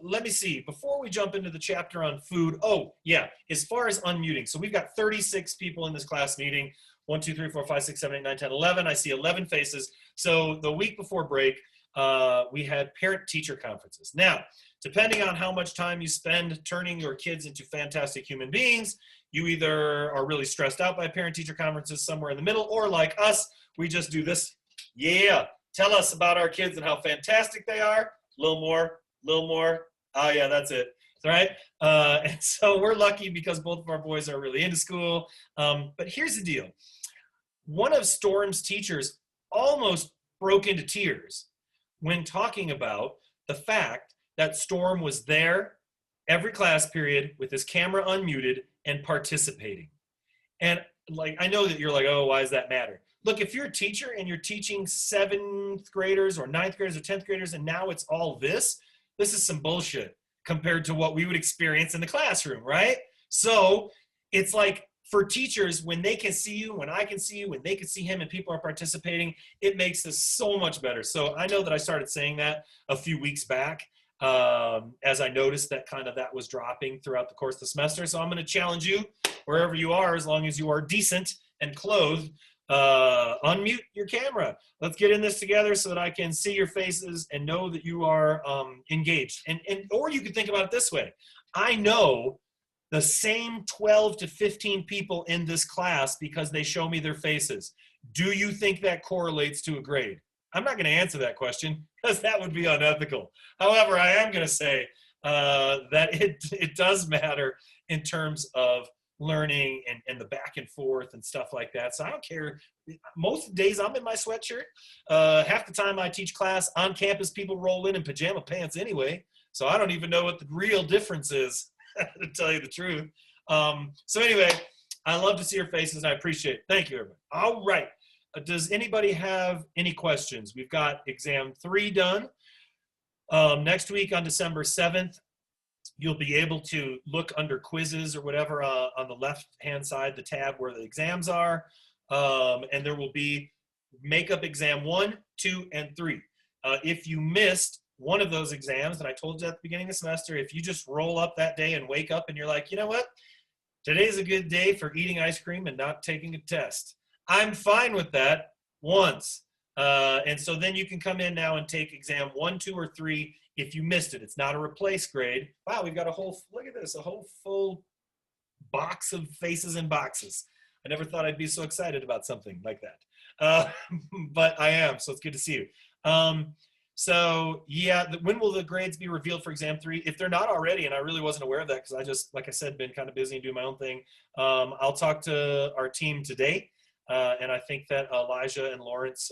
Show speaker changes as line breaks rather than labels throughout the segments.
let me see. Before we jump into the chapter on food, oh, yeah, as far as unmuting. So we've got 36 people in this class meeting. 1, 2, 3, 4, 5, 6, 7, 8, 9, 10, 11. I see 11 faces. So the week before break, we had parent-teacher conferences. Now, depending on how much time you spend turning your kids into fantastic human beings, you either are really stressed out by parent-teacher conferences somewhere in the middle, or like us, we just do this. Yeah, tell us about our kids and how fantastic they are. A little more, a little more. Oh, yeah, that's it. Right? And so we're lucky because both of our boys are really into school. But here's the deal. One of Storm's teachers almost broke into tears when talking about the fact that Storm was there every class period with his camera unmuted and participating. And like, I know that you're like, oh, why does that matter? Look, if you're a teacher and you're teaching 7th graders or 9th graders or 10th graders, and now it's all this is some bullshit compared to what we would experience in the classroom, right? So it's like, for teachers, when they can see you, when I can see you, when they can see him and people are participating, it makes this so much better. So I know that I started saying that a few weeks back as I noticed that that was dropping throughout the course of the semester. So I'm going to challenge you, wherever you are, as long as you are decent and clothed, unmute your camera. Let's get in this together so that I can see your faces and know that you are engaged. Or you could think about it this way. I know the same 12 to 15 people in this class because they show me their faces. Do you think that correlates to a grade? I'm not going to answer that question because that would be unethical. However, I am going to say that it does matter in terms of learning and the back and forth and stuff like that. So I don't care. Most days I'm in my sweatshirt. Half the time I teach class on campus, people roll in pajama pants anyway. So I don't even know what the real difference is, to tell you the truth. So anyway, I love to see your faces and I appreciate it. Thank you, everybody. All right. Does anybody have any questions? We've got exam 3 done. Next week on December 7th, you'll be able to look under quizzes or whatever on the left-hand side, the tab where the exams are. And there will be makeup exam 1, 2, and 3. If you missed one of those exams that I told you at the beginning of the semester, if you just roll up that day and wake up and you're like, you know what? Today's a good day for eating ice cream and not taking a test. I'm fine with that once. And so then you can come in now and take exam 1, 2, or 3 if you missed it. It's not a replace grade. Wow, we've got look at this, a whole full box of faces and boxes. I never thought I'd be so excited about something like that. But I am, so it's good to see you. So yeah, when will the grades be revealed for exam 3? If they're not already, and I really wasn't aware of that because I just, like I said, been kind of busy and doing my own thing, I'll talk to our team today. And I think that Elijah and Lawrence,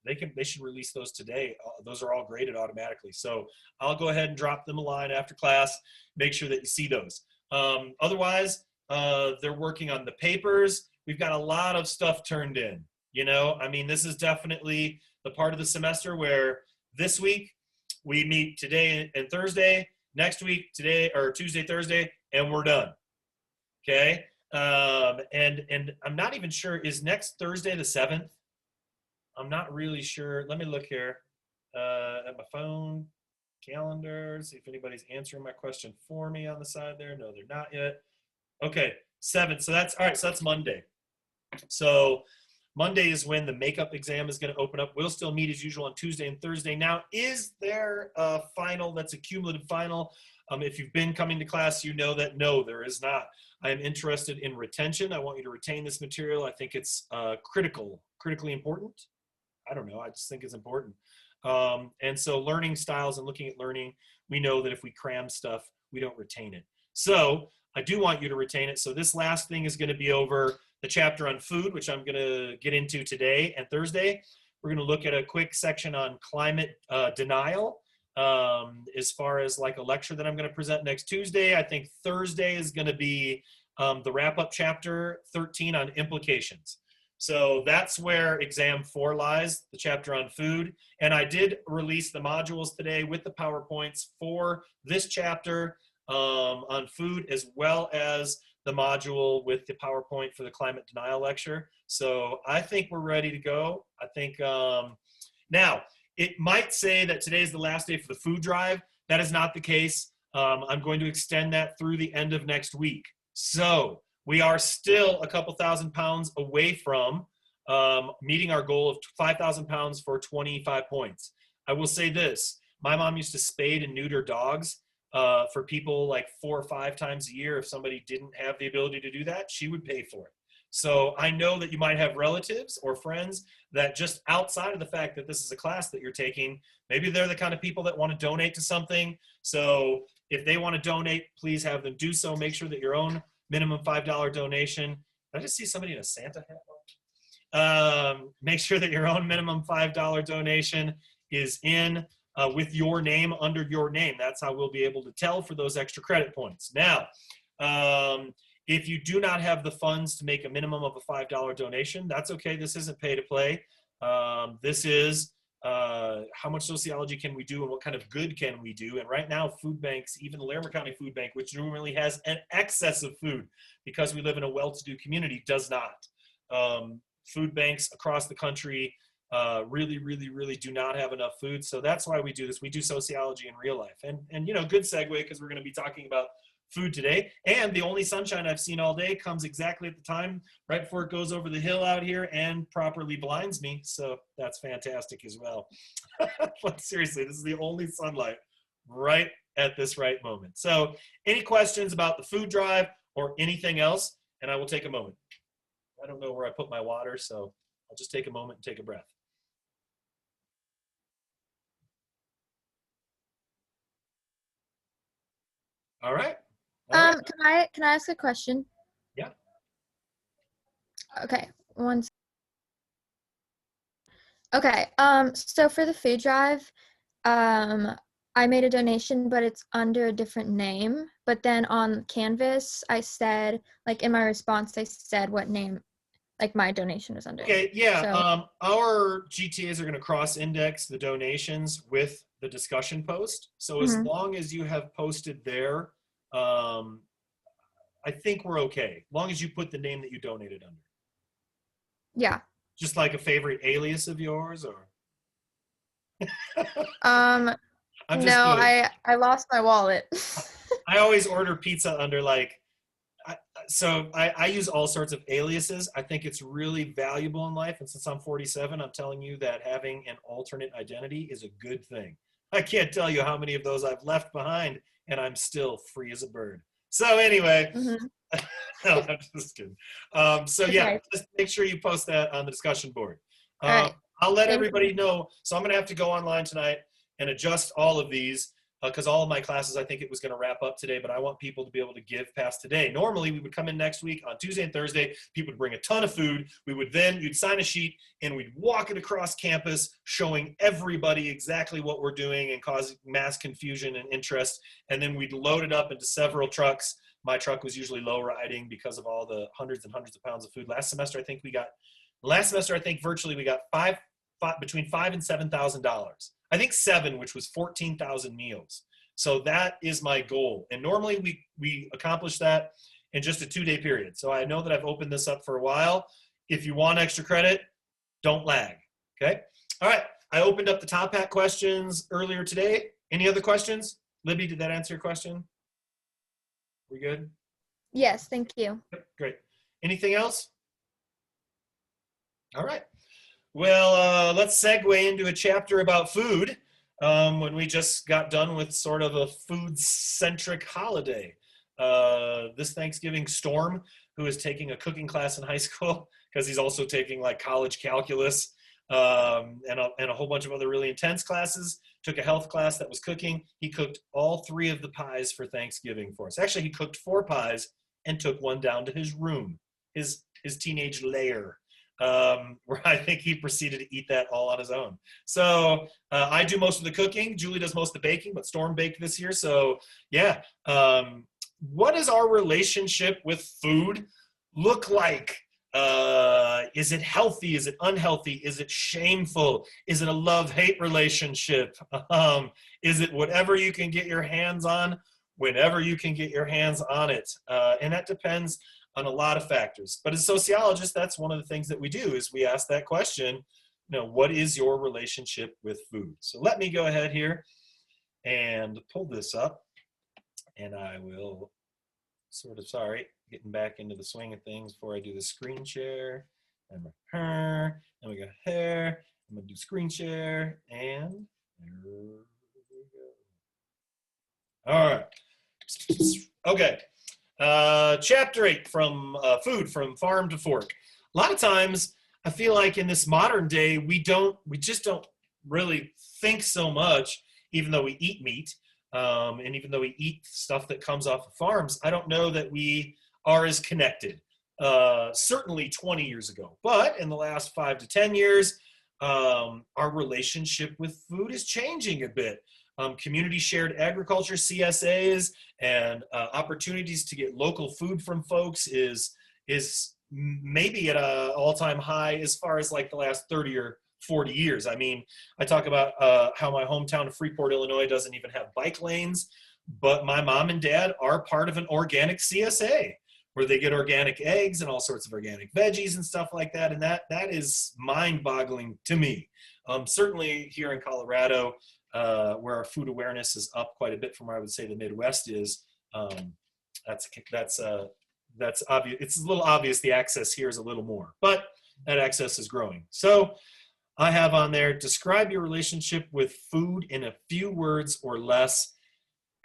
they should release those today. Those are all graded automatically. So I'll go ahead and drop them a line after class, make sure that you see those. Otherwise, they're working on the papers. We've got a lot of stuff turned in, you know. I mean, this is definitely the part of the semester where this week we meet today and Thursday, next week today or Tuesday, Thursday, and we're done. Okay. And I'm not even sure, is next Thursday the 7th? I'm not really sure. Let me look here at my phone calendar, see if anybody's answering my question for me on the side there. No, they're not yet. Okay, 7th. So that's all right. So that's Monday. So Monday is when the makeup exam is going to open up. We'll still meet as usual on Tuesday and Thursday. Now, is there a final that's a cumulative final? If you've been coming to class, you know that no, there is not. I am interested in retention. I want you to retain this material. I think it's critically important. I don't know. I just think it's important. And so learning styles and looking at learning, we know that if we cram stuff, we don't retain it. So I do want you to retain it. So this last thing is going to be over the chapter on food, which I'm going to get into today and Thursday. We're going to look at a quick section on climate denial. As far as like a lecture that I'm going to present next Tuesday. I think Thursday is going to be the wrap-up chapter 13 on implications. So that's where exam 4 lies, the chapter on food. And I did release the modules today with the PowerPoints for this chapter on food, as well as the module with the PowerPoint for the climate denial lecture. So I think we're ready to go. I think now, it might say that today is the last day for the food drive. That is not the case. I'm going to extend that through the end of next week. So we are still a couple thousand pounds away from meeting our goal of 5,000 pounds for 25 points. I will say this. My mom used to spade and neuter dogs for people like 4 or 5 times a year. If somebody didn't have the ability to do that, she would pay for it. So I know that you might have relatives or friends that just outside of the fact that this is a class that you're taking, maybe they're the kind of people that want to donate to something. So if they want to donate, please have them do so. Make sure that your own minimum $5 donation. Did I just see somebody in a Santa hat? Make sure that your own minimum $5 donation is in with your name under your name. That's how we'll be able to tell for those extra credit points. Now, if you do not have the funds to make a minimum of a $5 donation, that's okay. This isn't pay to play. This is how much sociology can we do and what kind of good can we do? And right now, food banks, even the Larimer County Food Bank, which normally has an excess of food because we live in a well-to-do community, does not. Food banks across the country really do not have enough food. So that's why we do this. We do sociology in real life. And you know, good segue, because we're going to be talking about food today. And the only sunshine I've seen all day comes exactly at the time right before it goes over the hill out here and properly blinds me. So that's fantastic as well. But seriously, this is the only sunlight right at this right moment. So any questions about the food drive or anything else? And I will take a moment. I don't know where I put my water, so I'll just take a moment and take a breath. All right.
Can I ask a question?
Yeah.
Okay. Okay. So for the food drive, I made a donation, but it's under a different name. But then on Canvas, I said, like in my response, I said what name, like my donation was under.
Okay. Yeah.
So,
our GTAs are going to cross-index the donations with the discussion post. So as long as you have posted there, I think we're okay. As long as you put the name that you donated under.
Yeah.
Just like a favorite alias of yours, or?
No, I lost my wallet.
I always order pizza under like, I use all sorts of aliases. I think it's really valuable in life. And since I'm 47, I'm telling you that having an alternate identity is a good thing. I can't tell you how many of those I've left behind and I'm still free as a bird. So anyway, no, I'm just kidding. So yeah, just make sure you post that on the discussion board.
Right.
I'll let everybody know. So I'm going to have to go online tonight and adjust all of these because all of my classes, I think it was going to wrap up today, but I want people to be able to give past today. Normally, we would come in next week on Tuesday and Thursday. People would bring a ton of food. You'd sign a sheet, and we'd walk it across campus, showing everybody exactly what we're doing and causing mass confusion and interest. And then we'd load it up into several trucks. My truck was usually low riding because of all the hundreds and hundreds of pounds of food. Last semester, I think virtually we got between $5,000 and $7,000. I think 7, which was 14,000 meals. So that is my goal. And normally we accomplish that in just a 2-day period. So I know that I've opened this up for a while. If you want extra credit, don't lag, okay? All right, I opened up the top hat questions earlier today. Any other questions? Libby, did that answer your question? We good?
Yes, thank you.
Yep, great. Anything else? All right. Well, let's segue into a chapter about food when we just got done with sort of a food-centric holiday. This Thanksgiving, Storm, who is taking a cooking class in high school because he's also taking like college calculus and a whole bunch of other really intense classes, took a health class that was cooking. He cooked all 3 of the pies for Thanksgiving for us. Actually, he cooked 4 pies and took one down to his room, his teenage lair. Where I think he proceeded to eat that all on his own. So I do most of the cooking. Julie does most of the baking, but Storm baked this year. So yeah, what does our relationship with food look like? Is it healthy? Is it unhealthy? Is it shameful? Is it a love-hate relationship? Is it whatever you can get your hands on, whenever you can get your hands on it? And that depends on a lot of factors. But as sociologists, that's one of the things that we do is we ask that question, what is your relationship with food? So let me go ahead here and pull this up, and I will sorry, getting back into the swing of things before I do the screen share. And her, and we got hair. I'm gonna do screen share, and there we go. All right. Okay. Chapter 8, from food from farm to fork. A lot of times, I feel like in this modern day, we just don't really think so much, even though we eat meat, and even though we eat stuff that comes off of farms. I don't know that we are as connected. Certainly 20 years ago, but in the last 5 to 10 years, our relationship with food is changing a bit. Community shared agriculture, CSAs, and opportunities to get local food from folks is maybe at an all-time high as far as like the last 30 or 40 years. I mean, I talk about how my hometown of Freeport, Illinois doesn't even have bike lanes, but my mom and dad are part of an organic CSA where they get organic eggs and all sorts of organic veggies and stuff like that. And that is mind-boggling to me. Certainly here in Colorado, where our food awareness is up quite a bit from where I would say the Midwest is, that's obvious. It's a little obvious the access here is a little more, but that access is growing. So I have on there, describe your relationship with food in a few words or less.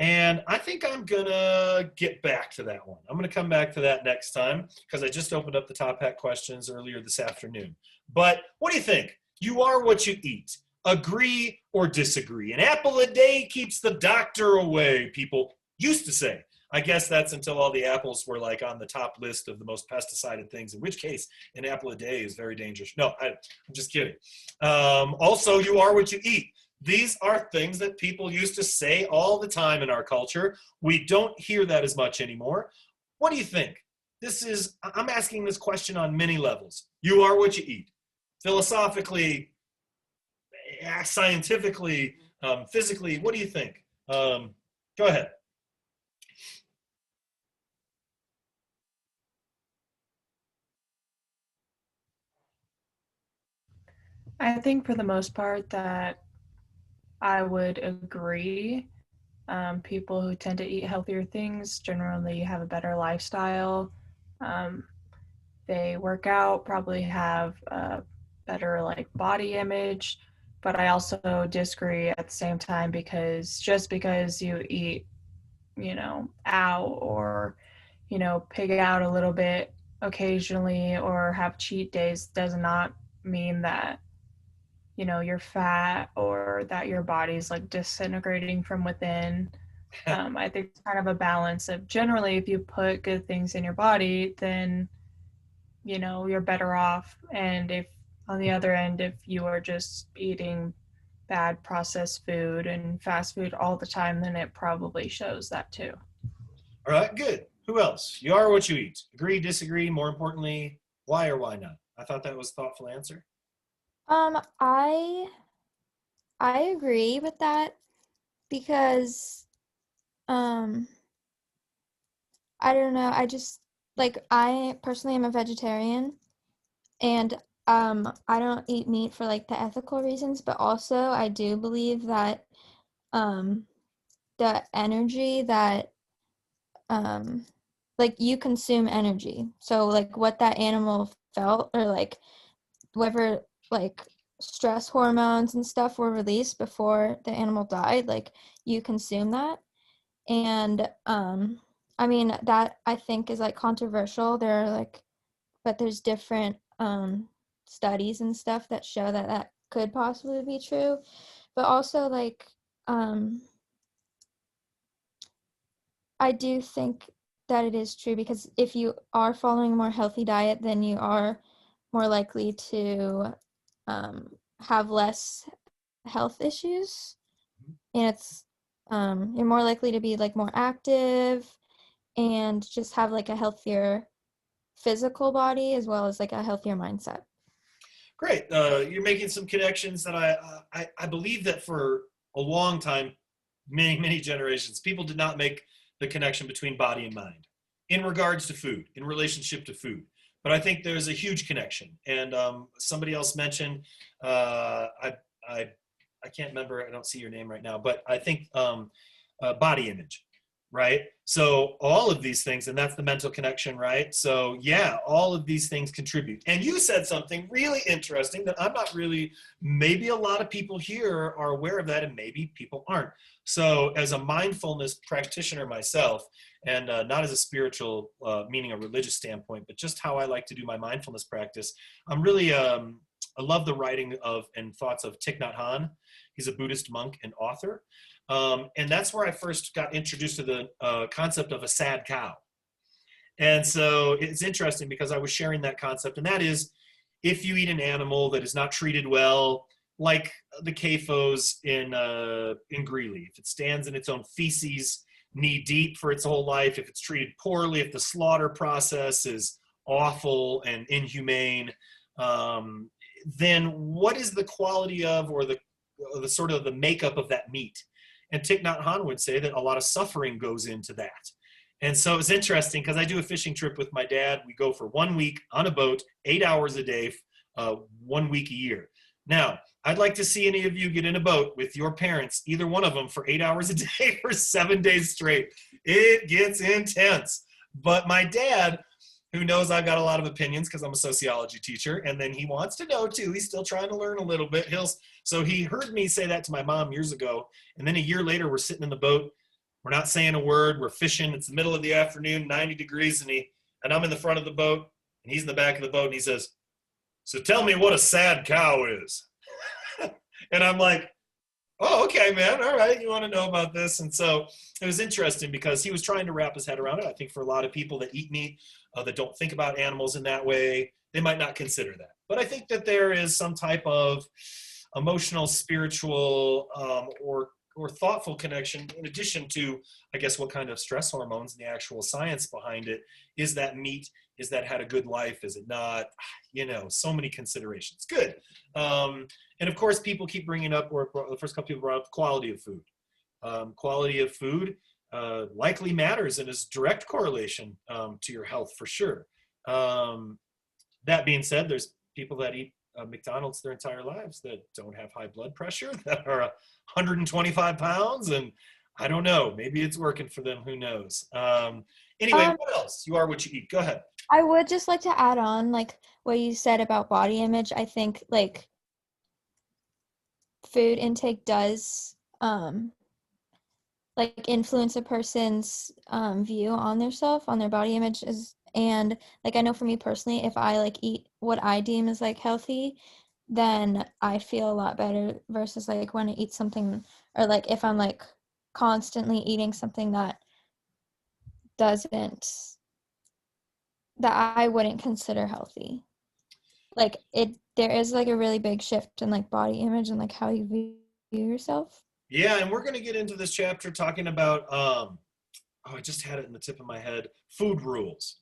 And I think I'm gonna get back to that one. I'm gonna come back to that next time because I just opened up the Top Hat questions earlier this afternoon. But what do you think? You are what you eat. Agree or disagree? An apple a day keeps the doctor away, people used to say. I guess that's until all the apples were like on the top list of the most pesticided things, in which case an apple a day is very dangerous. No, I'm just kidding. Also, you are what you eat. These are things that people used to say all the time in our culture. We don't hear that as much anymore. What do you think? I'm asking this question on many levels. You are what you eat. Philosophically, scientifically, physically, what do you think? Go ahead.
I think for the most part that I would agree. People who tend to eat healthier things generally have a better lifestyle. They work out, probably have a better like body image. But I also disagree at the same time because just because you eat, out or, pig out a little bit occasionally or have cheat days does not mean that you're fat or that your body's like disintegrating from within. I think it's kind of a balance of generally if you put good things in your body, then you're better off. And if on the other end, if you are just eating bad processed food and fast food all the time, then it probably shows that too.
All right, good. Who else? You are what you eat. Agree, disagree, more importantly, why or why not? I thought that was a thoughtful answer.
I agree with that because I don't know, I just like I personally am a vegetarian and I don't eat meat for like the ethical reasons, but also I do believe that the energy that like you consume energy. So like what that animal felt or like whatever like stress hormones and stuff were released before the animal died, like you consume that. And I mean that I think is like controversial. There are like but there's different studies and stuff that show that that could possibly be true. But also like I do think that it is true because if you are following a more healthy diet, then you are more likely to have less health issues, and it's you're more likely to be like more active and just have like a healthier physical body as well as like a healthier mindset.
Great. You're making some connections that I believe that for a long time, many generations, people did not make the connection between body and mind in regards to food, in relationship to food. But I think there's a huge connection. And somebody else mentioned, I I can't remember, I don't see your name right now, but I think body image, right? So all of these things, and that's the mental connection, right? So yeah, all of these things contribute. And you said something really interesting that I'm not really, maybe a lot of people here are aware of that and maybe people aren't. So as a mindfulness practitioner myself, and not as a spiritual, meaning a religious standpoint, but just how I like to do my mindfulness practice, I'm really, I love the writing of and thoughts of Thich Nhat Hanh. He's a Buddhist monk and author. And that's where I first got introduced to the concept of a sad cow. And so it's interesting because I was sharing that concept, and that is if you eat an animal that is not treated well, like the CAFOs in Greeley, if it stands in its own feces knee deep for its whole life, if it's treated poorly, if the slaughter process is awful and inhumane, then what is the quality of or the sort of the makeup of that meat? And Thich Nhat Hanh would say that a lot of suffering goes into that. And so it's interesting because I do a fishing trip with my dad. We go for 1 week on a boat, 8 hours a day, 1 week a year. Now, I'd like to see any of you get in a boat with your parents, either one of them, for 8 hours a day for 7 days straight. It gets intense. But my dad, who knows I've got a lot of opinions because I'm a sociology teacher, and then he wants to know too. He's still trying to learn a little bit. So he heard me say that to my mom years ago, and then a year later, we're sitting in the boat. We're not saying a word. We're fishing. It's the middle of the afternoon, 90 degrees, and I'm in the front of the boat, and he's in the back of the boat, and he says, "So tell me what a sad cow is." And I'm like, "Oh, okay, man. All right. You want to know about this?" And so it was interesting because he was trying to wrap his head around it. I think for a lot of people that eat meat, that don't think about animals in that way, they might not consider that. But I think that there is some type of emotional, spiritual, or thoughtful connection in addition to, I guess, what kind of stress hormones and the actual science behind it. Is that meat? Is that had a good life? Is it not? So many considerations. Good. And of course, people keep bringing up, or the first couple people brought up, quality of food. Quality of food likely matters and is direct correlation to your health for sure. That being said, there's people that eat McDonald's their entire lives that don't have high blood pressure, that are 125 pounds, and I don't know, maybe it's working for them, who knows. Anyway, what else? You are what you eat. Go ahead.
I would just like to add on, like, what you said about body image. I think, like, food intake does, like, influence a person's view on their self, on their body image. And, like, I know for me personally, if I, like, eat what I deem as, like, healthy, then I feel a lot better versus, like, when I eat something, or, like, if I'm, like, constantly eating something that I wouldn't consider healthy. Like, there is, like, a really big shift in, like, body image and, like, how you view yourself.
Yeah, and we're going to get into this chapter talking about, I just had it in the tip of my head, food rules.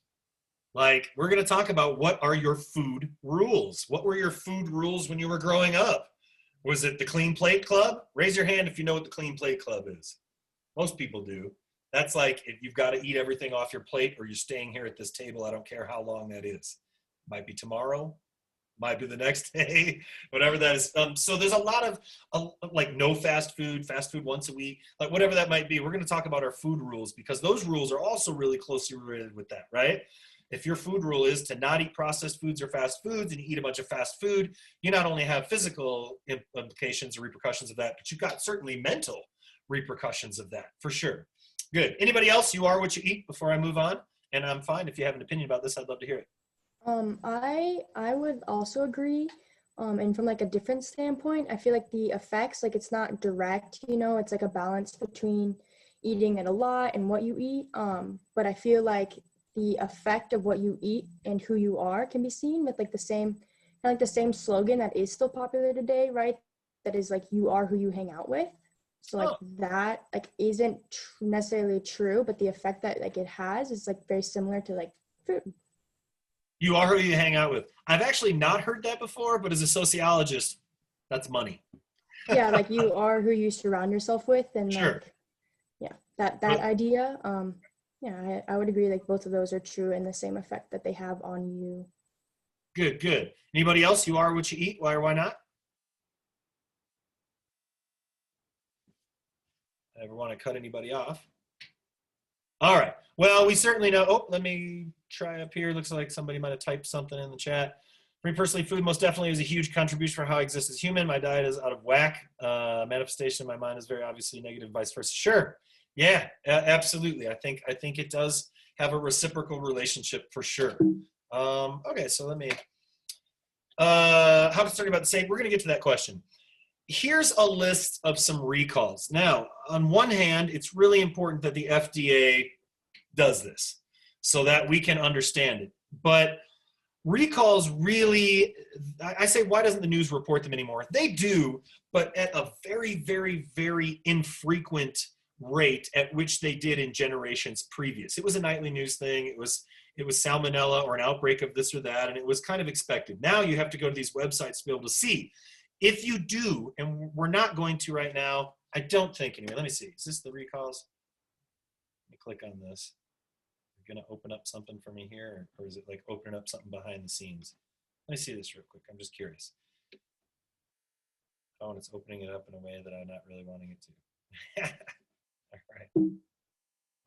Like, we're going to talk about what are your food rules? What were your food rules when you were growing up? Was it the Clean Plate Club? Raise your hand if you know what the Clean Plate Club is. Most people do. That's like, if you've got to eat everything off your plate or you're staying here at this table, I don't care how long that is. Might be tomorrow, might be the next day, whatever that is. So there's a lot of like no fast food once a week, like whatever that might be. We're going to talk about our food rules because those rules are also really closely related with that, right? If your food rule is to not eat processed foods or fast foods and you eat a bunch of fast food, you not only have physical implications or repercussions of that, but you've got certainly mental repercussions of that, for sure. Good. Anybody else? You are what you eat before I move on. And I'm fine. If you have an opinion about this, I'd love to hear it.
I would also agree. And from like a different standpoint, I feel like the effects, like it's not direct, it's like a balance between eating it a lot and what you eat. But I feel like the effect of what you eat and who you are can be seen with like the same slogan that is still popular today, right? That is like, you are who you hang out with. So like that like isn't necessarily true, but the effect that like it has is like very similar to like food.
You are who you hang out with. I've actually not heard that before, but as a sociologist, that's money.
Yeah, like you are who you surround yourself with, and
sure.
Like, yeah, that idea. Yeah, I would agree. Like both of those are true and the same effect that they have on you.
Good. Anybody else? You are what you eat. Why or why not? ever want to cut anybody off. All right. Well, we certainly know. Oh, let me try up here. Looks like somebody might have typed something in the chat. For me personally, food most definitely is a huge contribution for how I exist as human. My diet is out of whack. Manifestation in my mind is very obviously negative, vice versa. Sure. Yeah, absolutely. I think it does have a reciprocal relationship for sure. Okay, so let me, how to study about the same, we're gonna get to that question. Here's a list of some recalls. Now, on one hand, it's really important that the FDA does this so that we can understand it. But recalls really, I say, why doesn't the news report them anymore? They do, but at a very, very, very infrequent rate at which they did in generations previous. It was a nightly news thing. It was salmonella or an outbreak of this or that, and it was kind of expected. Now you have to go to these websites to be able to see. If you do, and we're not going to right now, I don't think anyway. Let me see. Is this the recalls? Let me click on this. You're going to open up something for me here, or is it like opening up something behind the scenes? Let me see this real quick. I'm just curious. Oh, and it's opening it up in a way that I'm not really wanting it to. All right. I'm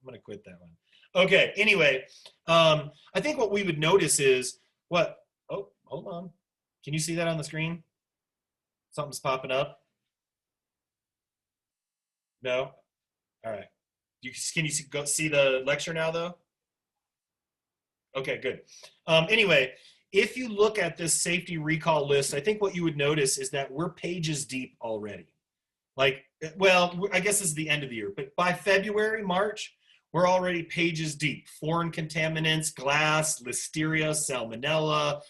going to quit that one. Okay. Anyway, I think what we would notice is what? Oh, hold on. Can you see that on the screen? Something's popping up. No? All right. Can you go see the lecture now, though? Okay, good. Anyway, if you look at this safety recall list, I think what you would notice is that we're pages deep already. Like, well, I guess this is the end of the year, but by February, March, we're already pages deep. Foreign contaminants, glass, listeria, salmonella.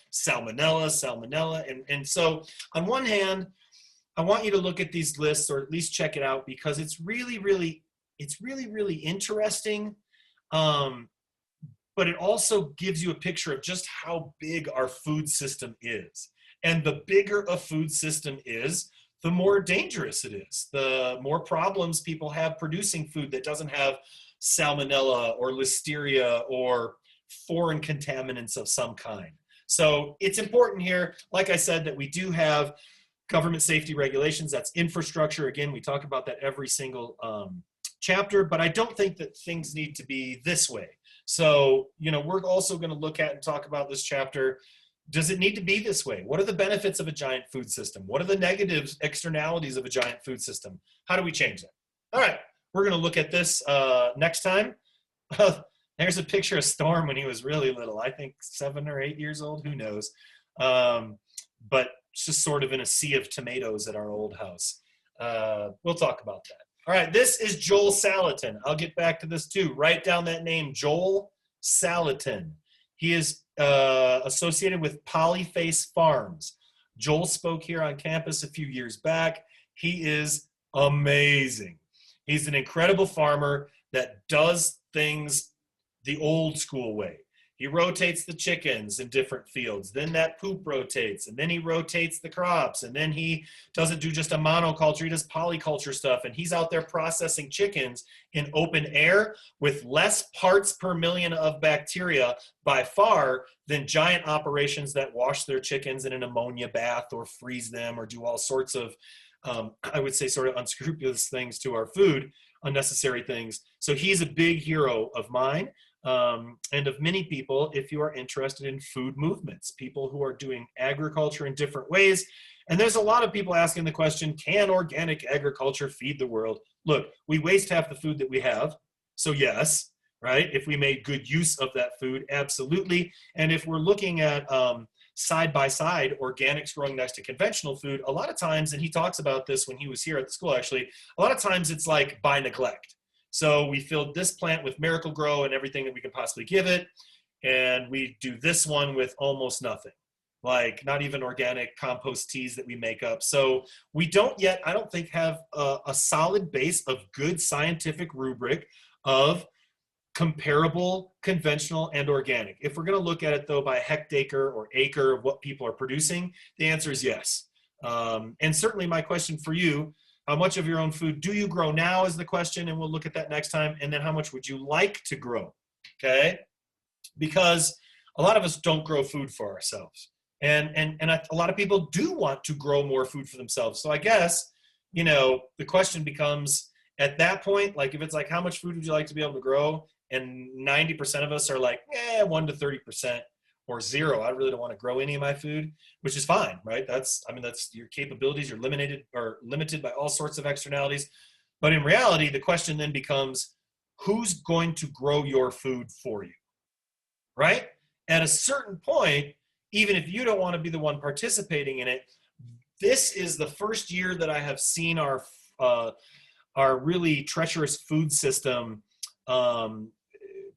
And so on one hand, I want you to look at these lists or at least check it out because it's really, really interesting. But it also gives you a picture of just how big our food system is. And the bigger a food system is, the more dangerous it is. The more problems people have producing food that doesn't have salmonella or listeria or foreign contaminants of some kind. So it's important here, like I said, that we do have government safety regulations. That's infrastructure. Again, we talk about that every single chapter, but I don't think that things need to be this way. So, you know, we're also going to look at and talk about this chapter. Does it need to be this way? What are the benefits of a giant food system? What are the negative externalities of a giant food system? How do we change that? All right, we're going to look at this next time. There's a picture of Storm when he was really little. I think 7 or 8 years old, who knows? But it's just sort of in a sea of tomatoes at our old house. We'll talk about that. All right, this is Joel Salatin. I'll get back to this too. Write down that name, Joel Salatin. He is associated with Polyface Farms. Joel spoke here on campus a few years back. He is amazing. He's an incredible farmer that does things the old school way. He rotates the chickens in different fields. Then that poop rotates, and then he rotates the crops, and then he doesn't do just a monoculture, he does polyculture stuff, and he's out there processing chickens in open air with less parts per million of bacteria by far than giant operations that wash their chickens in an ammonia bath or freeze them or do all sorts of, I would say, sort of unscrupulous things to our food, unnecessary things. So he's a big hero of mine. And of many people, if you are interested in food movements, people who are doing agriculture in different ways. And there's a lot of people asking the question, can organic agriculture feed the world? Look, we waste half the food that we have. So yes, right? If we made good use of that food, absolutely. And if we're looking at side by side organics growing next to conventional food, a lot of times, and he talks about this when he was here at the school actually, a lot of times it's like by neglect. So we filled this plant with Miracle-Gro and everything that we can possibly give it. And we do this one with almost nothing, like not even organic compost teas that we make up. So we don't yet, I don't think, have a solid base of good scientific rubric of comparable, conventional, and organic. If we're going to look at it, though, by hectare or acre of what people are producing, the answer is yes. And certainly my question for you, how much of your own food do you grow now is the question, and we'll look at that next time. And then how much would you like to grow, okay? Because a lot of us don't grow food for ourselves. And a lot of people do want to grow more food for themselves. So I guess, you know, the question becomes, At that point, like if it's like, how much food would you like to be able to grow? And 90% of us are like, 1 to 30% or 0. I really don't want to grow any of my food, which is fine, right? That's your capabilities. You're limited by all sorts of externalities. But in reality, the question then becomes, who's going to grow your food for you, right? At a certain point, even if you don't want to be the one participating in it, this is the first year that I have seen our really treacherous food system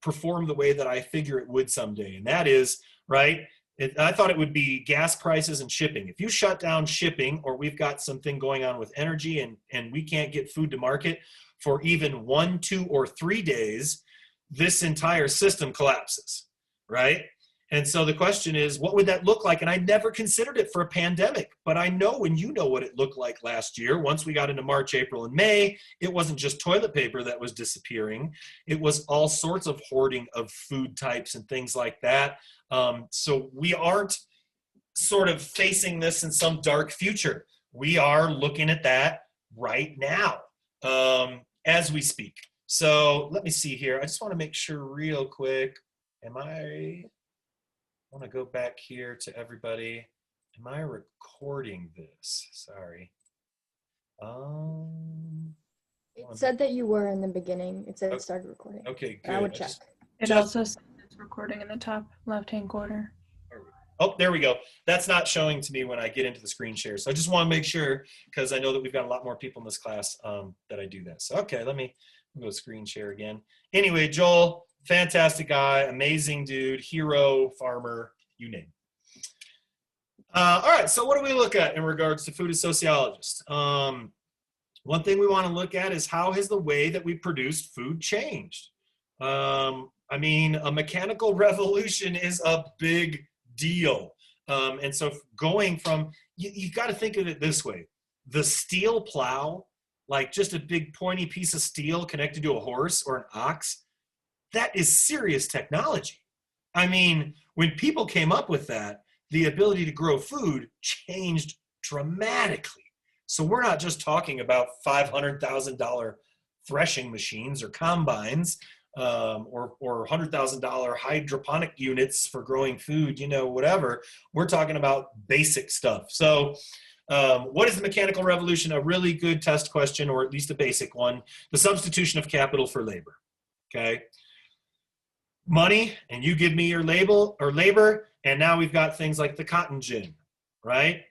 perform the way that I figure it would someday. And that is, right, I thought it would be gas prices and shipping. If you shut down shipping, or we've got something going on with energy and we can't get food to market for even 1, 2, or 3 days, this entire system collapses, right? And so the question is, what would that look like? And I never considered it for a pandemic, but I know, and you know what it looked like last year. Once we got into March, April, and May, it wasn't just toilet paper that was disappearing. It was all sorts of hoarding of food types and things like that. So we aren't sort of facing this in some dark future. We are looking at that right now as we speak. So let me see here. I just want to make sure real quick. I want to go back here to everybody. Am I recording this? Sorry.
It said that you were in the beginning. It said it started recording.
Okay, good.
I would check.
It also says it's recording in the top left-hand corner.
Oh, there we go. That's not showing to me when I get into the screen share. So I just want to make sure, because I know that we've got a lot more people in this class that I do that. So, okay, let me go screen share again. Anyway, Joel, fantastic guy, amazing dude, hero, farmer, you name it. All right, so what do we look at in regards to food as sociologists? One thing we want to look at is, how has the way that we produced food changed? I mean, a mechanical revolution is a big deal. And so going from, you got to think of it this way. The steel plow, like just a big pointy piece of steel connected to a horse or an ox, that is serious technology. I mean, when people came up with that, the ability to grow food changed dramatically. So we're not just talking about $500,000 threshing machines or combines, or $100,000 hydroponic units for growing food, whatever. We're talking about basic stuff. So what is the mechanical revolution? A really good test question, or at least a basic one: the substitution of capital for labor. Okay. Money, and you give me your labor, and now we've got things like the cotton gin, right?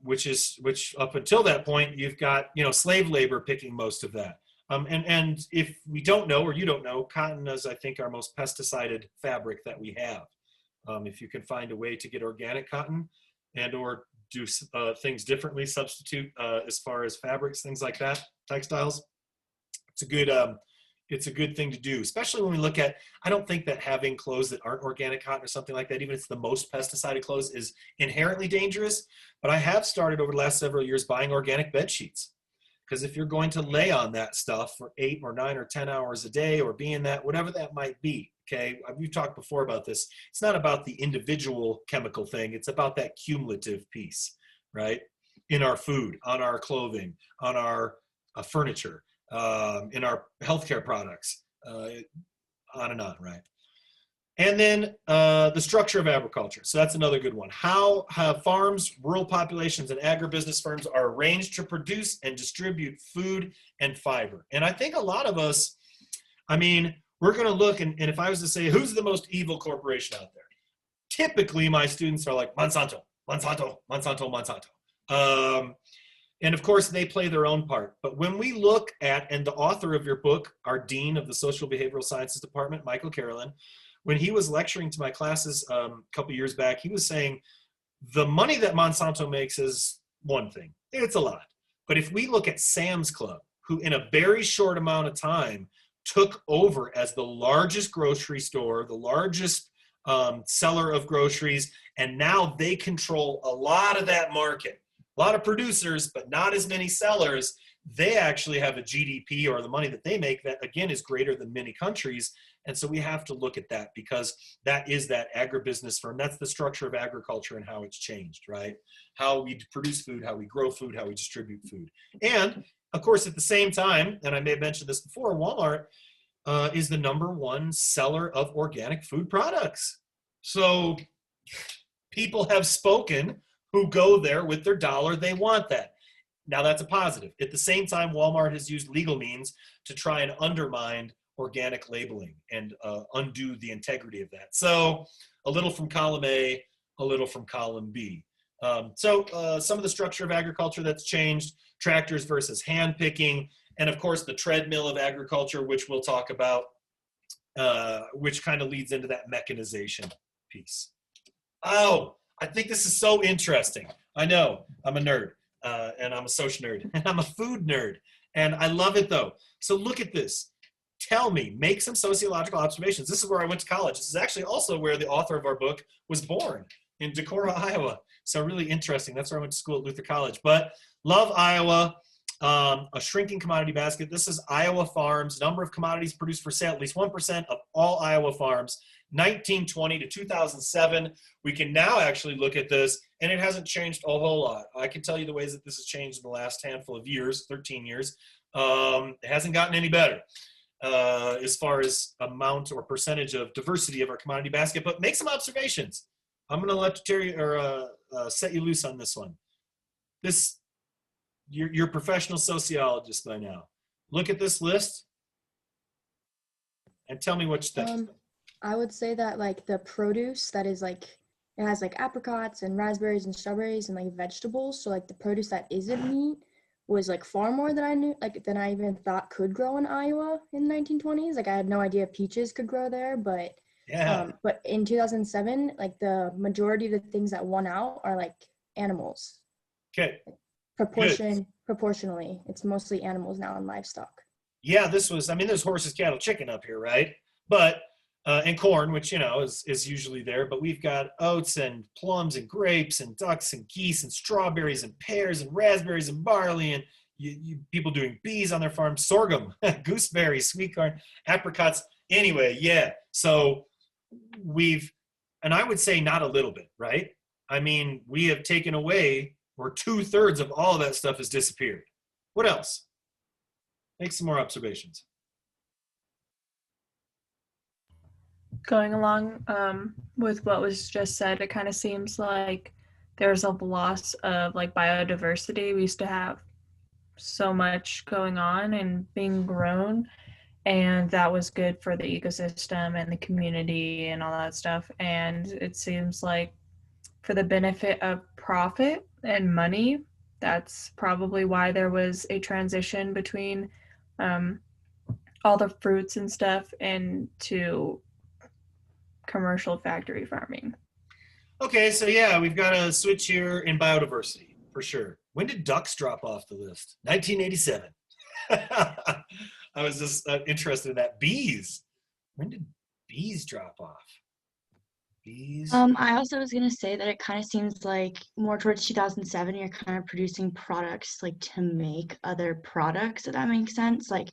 Which up until that point, you've got, slave labor picking most of that. And if we don't know, or you don't know, cotton is, I think, our most pesticided fabric that we have. If you can find a way to get organic cotton and or do things differently, substitute as far as fabrics, things like that, textiles, it's a good thing to do, especially when we look at, I don't think that having clothes that aren't organic cotton or something like that, even if it's the most pesticided clothes, is inherently dangerous. But I have started over the last several years buying organic bed sheets. Because if you're going to lay on that stuff for 8 or 9 or 10 hours a day, or be in that, whatever that might be, okay? We've talked before about this. It's not about the individual chemical thing. It's about that cumulative piece, right? In our food, on our clothing, on our furniture, in our healthcare products, on and on, right? And then the structure of agriculture. So that's another good one. How farms, rural populations, and agribusiness firms are arranged to produce and distribute food and fiber. And I think a lot of us, I mean, we're going to look, and if I was to say, who's the most evil corporation out there? Typically, my students are like, Monsanto, Monsanto, Monsanto, Monsanto. And of course, they play their own part. But when we look at, and the author of your book, our dean of the Social Behavioral Sciences Department, Michael Carolyn, when he was lecturing to my classes a couple years back, he was saying the money that Monsanto makes is one thing. It's a lot. But if we look at Sam's Club, who in a very short amount of time took over as the largest grocery store, the largest seller of groceries, and now they control a lot of that market. A lot of producers, but not as many sellers. They actually have a GDP, or the money that they make, that again is greater than many countries. And so we have to look at that, because that is that agribusiness firm. That's the structure of agriculture and how it's changed, right? How we produce food, how we grow food, how we distribute food. And Of course, at the same time, and I may have mentioned this before, Walmart is the #1 seller of organic food products. So people have spoken who go there with their dollar. They want that. Now that's a positive. At the same time, Walmart has used legal means to try and undermine organic labeling and undo the integrity of that. So a little from column A, a little from column B. Some of the structure of agriculture that's changed, tractors versus hand picking, and of course the treadmill of agriculture, which we'll talk about, which kind of leads into that mechanization piece. Oh, I think this is so interesting. I know, I'm a nerd, and I'm a social nerd, and I'm a food nerd, and I love it though. So look at this. Tell me, make some sociological observations. This is where I went to college. This is actually also where the author of our book was born, in Decorah, Iowa. So really interesting. That's where I went to school at Luther College. But love Iowa. A shrinking commodity basket. This is Iowa farms. Number of commodities produced for sale, at least 1% of all Iowa farms. 1920 to 2007. We can now actually look at this, and it hasn't changed a whole lot. I can tell you the ways that this has changed in the last handful of years, 13 years. It hasn't gotten any better as far as amount or percentage of diversity of our commodity basket, but make some observations. I'm going to let Terry set you loose on this one. You're a professional sociologist by now. Look at this list and tell me what you think.
I would say that like the produce that is like, it has like apricots and raspberries and strawberries and like vegetables. So like the produce that isn't meat was like far more than I knew, like than I even thought could grow in Iowa in the 1920s. Like I had no idea peaches could grow there, but but in 2007, like the majority of the things that won out are like animals.
Okay.
Proportionally, it's mostly animals now and livestock.
Yeah, there's horses, cattle, chicken up here, right? But and corn, which is usually there, but we've got oats and plums and grapes and ducks and geese and strawberries and pears and raspberries and barley and people doing bees on their farms, sorghum, gooseberries, sweet corn, apricots. Anyway, yeah. So and I would say not a little bit, right? I mean, we have taken away, or 2/3 of all of that stuff has disappeared. What else? Make some more observations.
Going along with what was just said, it kind of seems like there's a loss of like biodiversity. We used to have so much going on and being grown, and that was good for the ecosystem and the community and all that stuff. And it seems like for the benefit of profit and money, that's probably why there was a transition between all the fruits and stuff into commercial factory farming.
Okay, so yeah, we've got a switch here in biodiversity, for sure. When did ducks drop off the list? 1987. I was just interested in that. Bees. When did bees drop off? Bees?
I also was gonna say that it kind of seems like more towards 2007, you're kind of producing products like to make other products, if that makes sense. Like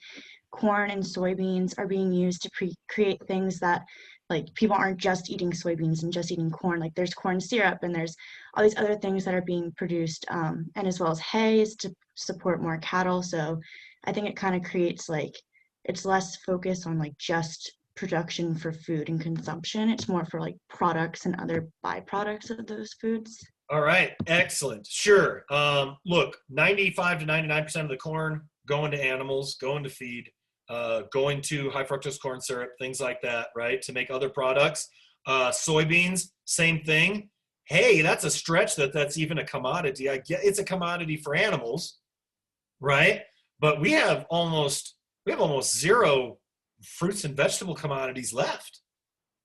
corn and soybeans are being used to create things that like people aren't just eating soybeans and just eating corn. Like there's corn syrup and there's all these other things that are being produced, and as well as hay is to support more cattle. So I think it kind of creates like, it's less focused on like just production for food and consumption. It's more for like products and other byproducts of those foods.
All right, excellent. Sure. Look, 95 to 99% of the corn going to animals, going to feed, going to high fructose corn syrup, things like that, right, to make other products. Soybeans, same thing. Hey, that's a stretch that's even a commodity. I get it's a commodity for animals, right? But we have almost zero fruits and vegetable commodities left.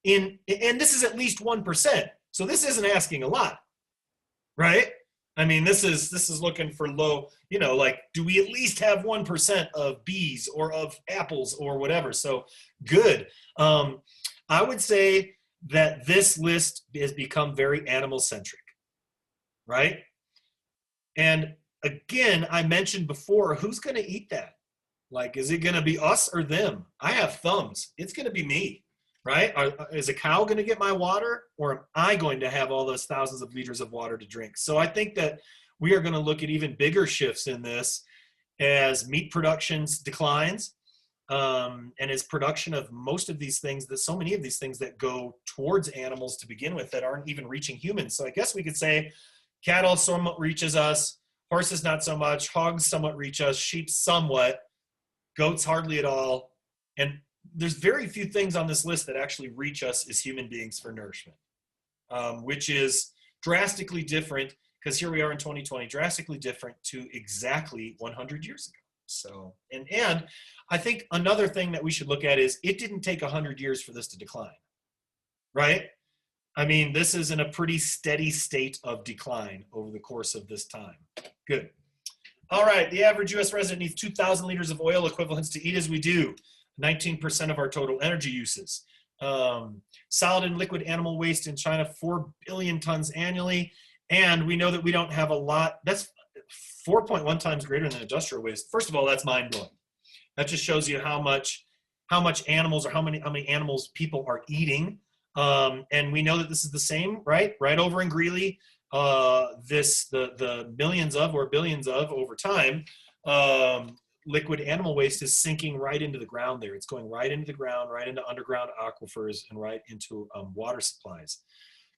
And this is at least 1%. So this isn't asking a lot, right? I mean, this is looking for low, like, do we at least have 1% of bees or of apples or whatever? So good. I would say that this list has become very animal-centric, right? And again, I mentioned before, who's going to eat that? Like, is it going to be us or them? I have thumbs. It's going to be me, right? Is a cow going to get my water, or am I going to have all those thousands of liters of water to drink? So I think that we are going to look at even bigger shifts in this. as meat production declines, and as production of most of these things, that so many of these things that go towards animals to begin with that aren't even reaching humans. So I guess we could say cattle somewhat reaches us, horses not so much, hogs somewhat reach us, sheep somewhat, goats hardly at all. And there's very few things on this list that actually reach us as human beings for nourishment, which is drastically different, because here we are in 2020, drastically different to exactly 100 years ago. So, and I think another thing that we should look at is it didn't take 100 years for this to decline, right? I mean, this is in a pretty steady state of decline over the course of this time. Good. All right, the average US resident needs 2,000 liters of oil equivalents to eat as we do, 19% of our total energy uses. Solid and liquid animal waste in China, 4 billion tons annually. And we know that we don't have a lot. That's 4.1 times greater than industrial waste. First of all, that's mind-blowing. That just shows you how much animals, or how many animals people are eating. And we know that this is the same, right over in Greeley. The millions of, or billions of, over time, liquid animal waste is sinking right into the ground there. It's going right into the ground, right into underground aquifers, and right into water supplies.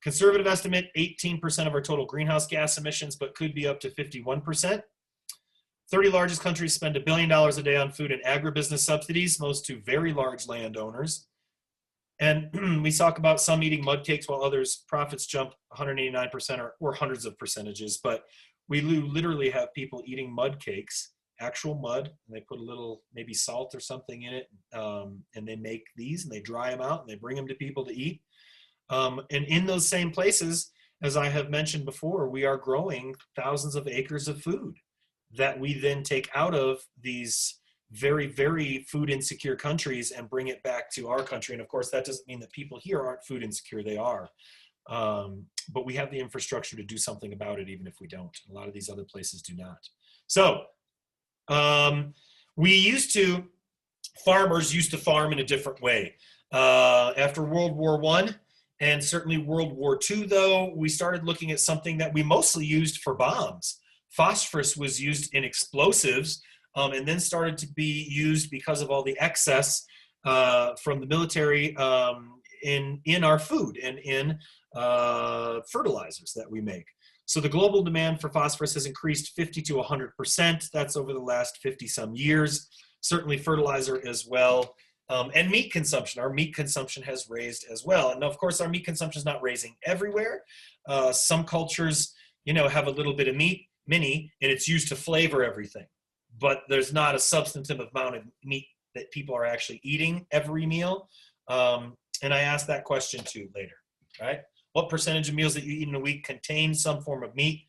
Conservative estimate, 18% of our total greenhouse gas emissions, but could be up to 51%. 30 largest countries spend $1 billion a day on food and agribusiness subsidies, most to very large landowners. And we talk about some eating mud cakes while others' profits jump 189% or hundreds of percentages. But we literally have people eating mud cakes, actual mud, and they put a little maybe salt or something in it, and they make these and they dry them out and they bring them to people to eat. And in those same places, as I have mentioned before, we are growing thousands of acres of food that we then take out of these very, very food insecure countries and bring it back to our country. And of course, that doesn't mean that people here aren't food insecure. They are. But we have the infrastructure to do something about it, even if we don't. A lot of these other places do not. So farmers used to farm in a different way. After World War I, and certainly World War II, though, we started looking at something that we mostly used for bombs. Phosphorus was used in explosives, and then started to be used because of all the excess from the military in our food and in fertilizers that we make. So the global demand for phosphorus has increased 50 to 100%. That's over the last 50 some years. Certainly fertilizer as well. And meat consumption. Our meat consumption has raised as well. And of course, our meat consumption is not raising everywhere. Some cultures, have a little bit of meat, and it's used to flavor everything. But there's not a substantive amount of meat that people are actually eating every meal. And I asked that question too later, right? What percentage of meals that you eat in a week contain some form of meat?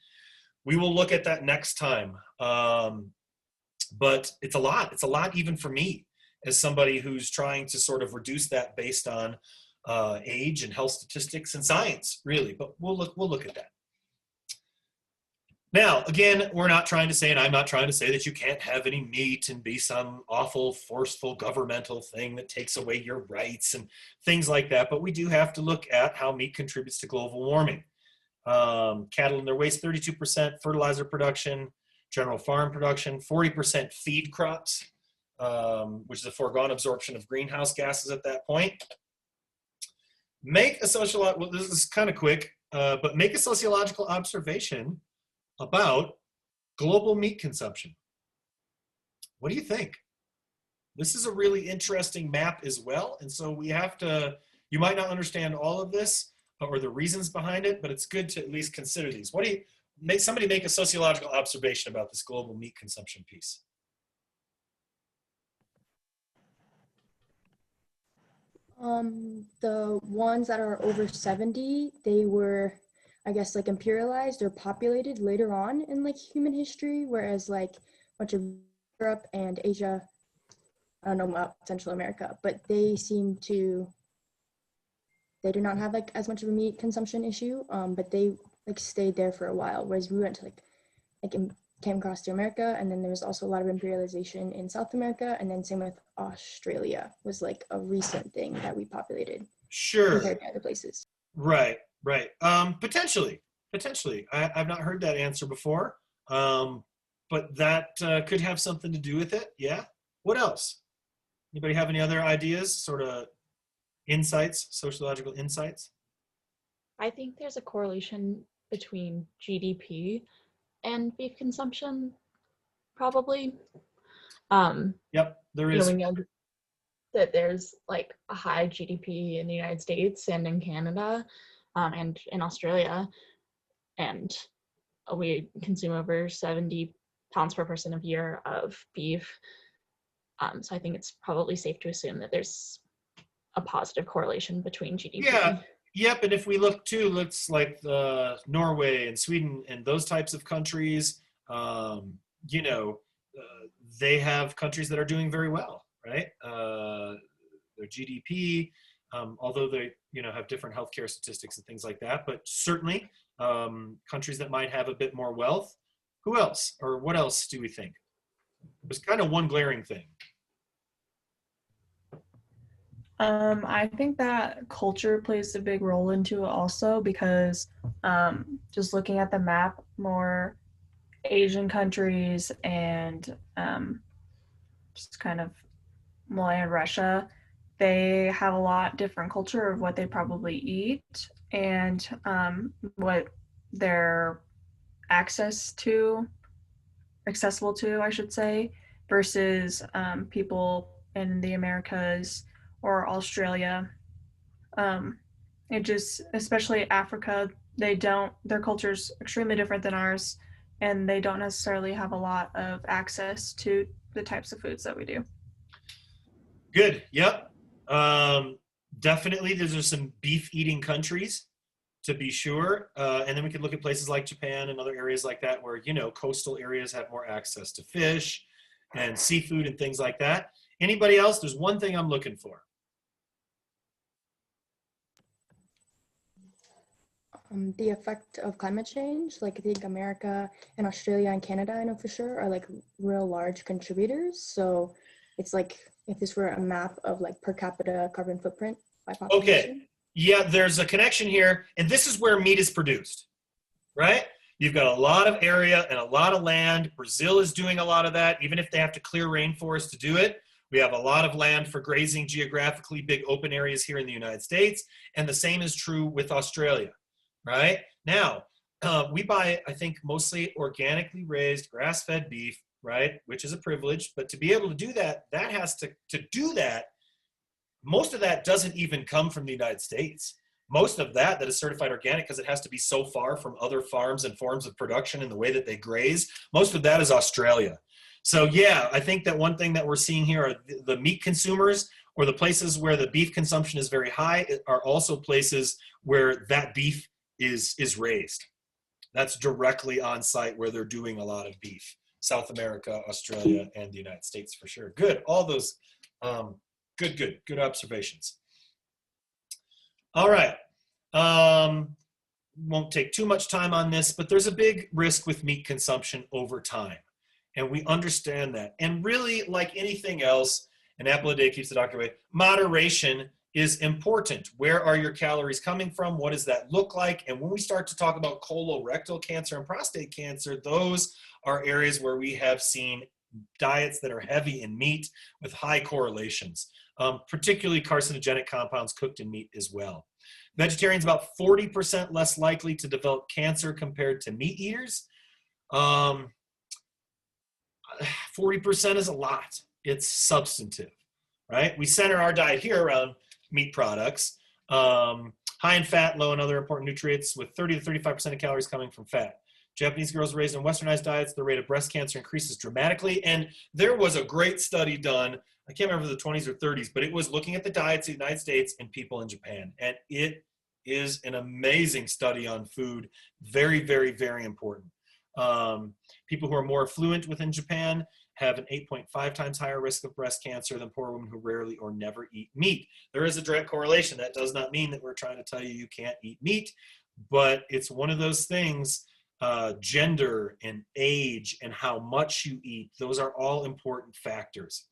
We will look at that next time. But it's a lot. It's a lot even for me, as somebody who's trying to sort of reduce that based on age and health statistics and science, really. But we'll look at that. Now, again, we're not trying to say, and I'm not trying to say, that you can't have any meat and be some awful, forceful governmental thing that takes away your rights and things like that. But we do have to look at how meat contributes to global warming. Cattle and their waste, 32%, fertilizer production, general farm production, 40% feed crops, which is a foregone absorption of greenhouse gases at that point. Make a well, this is kind of quick, but make a sociological observation about global meat consumption. What do you think? This is a really interesting map as well. And so we have to, you might not understand all of this or the reasons behind it, but it's good to at least consider these. What do you, somebody make a sociological observation about this global meat consumption piece.
The ones that are over 70, they were, I guess, like imperialized or populated later on in like human history, whereas like much of Europe and Asia, I don't know about Central America, but they do not have like as much of a meat consumption issue, but they like stayed there for a while, whereas we went to came across to America, and then there was also a lot of imperialization in South America, and then same with Australia was like a recent thing that we populated.
Sure.
Compared to other places.
Right. Potentially. I've not heard that answer before, but but that could have something to do with it. Yeah. What else? Anybody have any other ideas, sort of insights, sociological insights?
I think there's a correlation between GDP and beef consumption, probably.
Yep, there
You know,
is.
we know that there's like a high GDP in the United States and in Canada, and in Australia, and we consume over 70 pounds per person a year of beef. So I think it's probably safe to assume that there's a positive correlation between GDP.
Yeah. Yep, and if we look too, looks like Norway and Sweden and those types of countries, you know, they have countries that are doing very well, right? Their GDP, although they, you know, have different healthcare statistics and things like that, but certainly countries that might have a bit more wealth. Who else, or what else do we think? There's kind of one glaring thing.
I think that culture plays a big role into it also, because just looking at the map, more Asian countries and just kind of and Russia, they have a lot different culture of what they probably eat and what they're accessible to, I should say, versus people in the Americas or Australia. It just, especially Africa, their culture's extremely different than ours, and they don't necessarily have a lot of access to the types of foods that we do.
Good. Yep. Definitely, those are some beef-eating countries, to be sure. And then we could look at places like Japan and other areas like that where, you know, coastal areas have more access to fish and seafood and things like that. Anybody else? There's one thing I'm looking for.
The effect of climate change. Like I think America and Australia and Canada, I know for sure, are like real large contributors. So it's like if this were a map of like per capita carbon footprint by population.
Okay. Yeah, there's a connection here. And this is where meat is produced, right? You've got a lot of area and a lot of land. Brazil is doing a lot of that, even if they have to clear rainforest to do it. We have a lot of land for grazing, geographically big open areas here in the United States. And the same is true with Australia, right? Now, we buy, I think, mostly organically raised grass-fed beef, right? Which is a privilege. But to be able to do that, that has to do that, most of that doesn't even come from the United States. Most of that is certified organic because it has to be so far from other farms and forms of production and the way that they graze. Most of that is Australia. So yeah, I think that one thing that we're seeing here are the meat consumers, or the places where the beef consumption is very high, are also places where that beef is raised. That's directly on site where they're doing a lot of beef. South America, Australia, and the United States for sure. Good, all those good observations. All right, won't take too much time on this, but there's a big risk with meat consumption over time. And we understand that. And really, like anything else, an apple a day keeps the doctor away, moderation is important. Where are your calories coming from? What does that look like? And when we start to talk about colorectal cancer and prostate cancer, those are areas where we have seen diets that are heavy in meat with high correlations, particularly carcinogenic compounds cooked in meat as well. Vegetarians about 40% less likely to develop cancer compared to meat eaters. 40% is a lot. It's substantive, right? We center our diet here around meat products, high in fat, low in other important nutrients, with 30 to 35% of calories coming from fat. Japanese girls raised in westernized diets, the rate of breast cancer increases dramatically. And there was a great study done, I can't remember the 20s or 30s, but it was looking at the diets of the United States and people in Japan. And it is an amazing study on food. Very, very, very important. People who are more affluent within Japan have an 8.5 times higher risk of breast cancer than poor women who rarely or never eat meat. There is a direct correlation. That does not mean that we're trying to tell you you can't eat meat, but it's one of those things, gender and age and how much you eat, those are all important factors.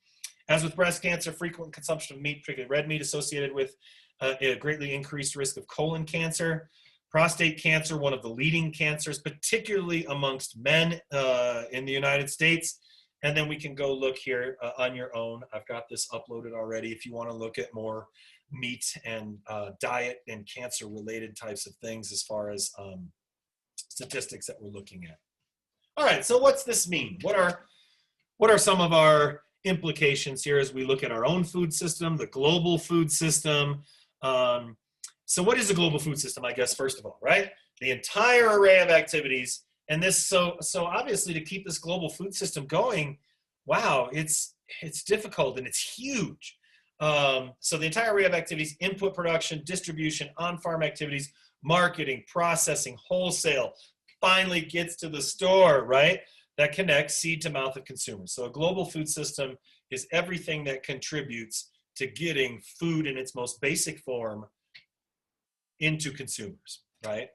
As with breast cancer, frequent consumption of meat, particularly red meat, associated with a greatly increased risk of colon cancer. Prostate cancer, one of the leading cancers, particularly amongst men in the United States. And then we can go look here on your own. I've got this uploaded already if you want to look at more meat and diet and cancer-related types of things as far as statistics that we're looking at. All right, so what's this mean? What are some of our implications here as we look at our own food system, the global food system? So what is a global food system, I guess, first of all, right? The entire array of activities. And this, so obviously to keep this global food system going, wow, it's difficult and it's huge. So the entire array of activities: input, production, distribution, on-farm activities, marketing, processing, wholesale, finally gets to the store, right? That connects seed to mouth of consumers. So a global food system is everything that contributes to getting food in its most basic form into consumers, right?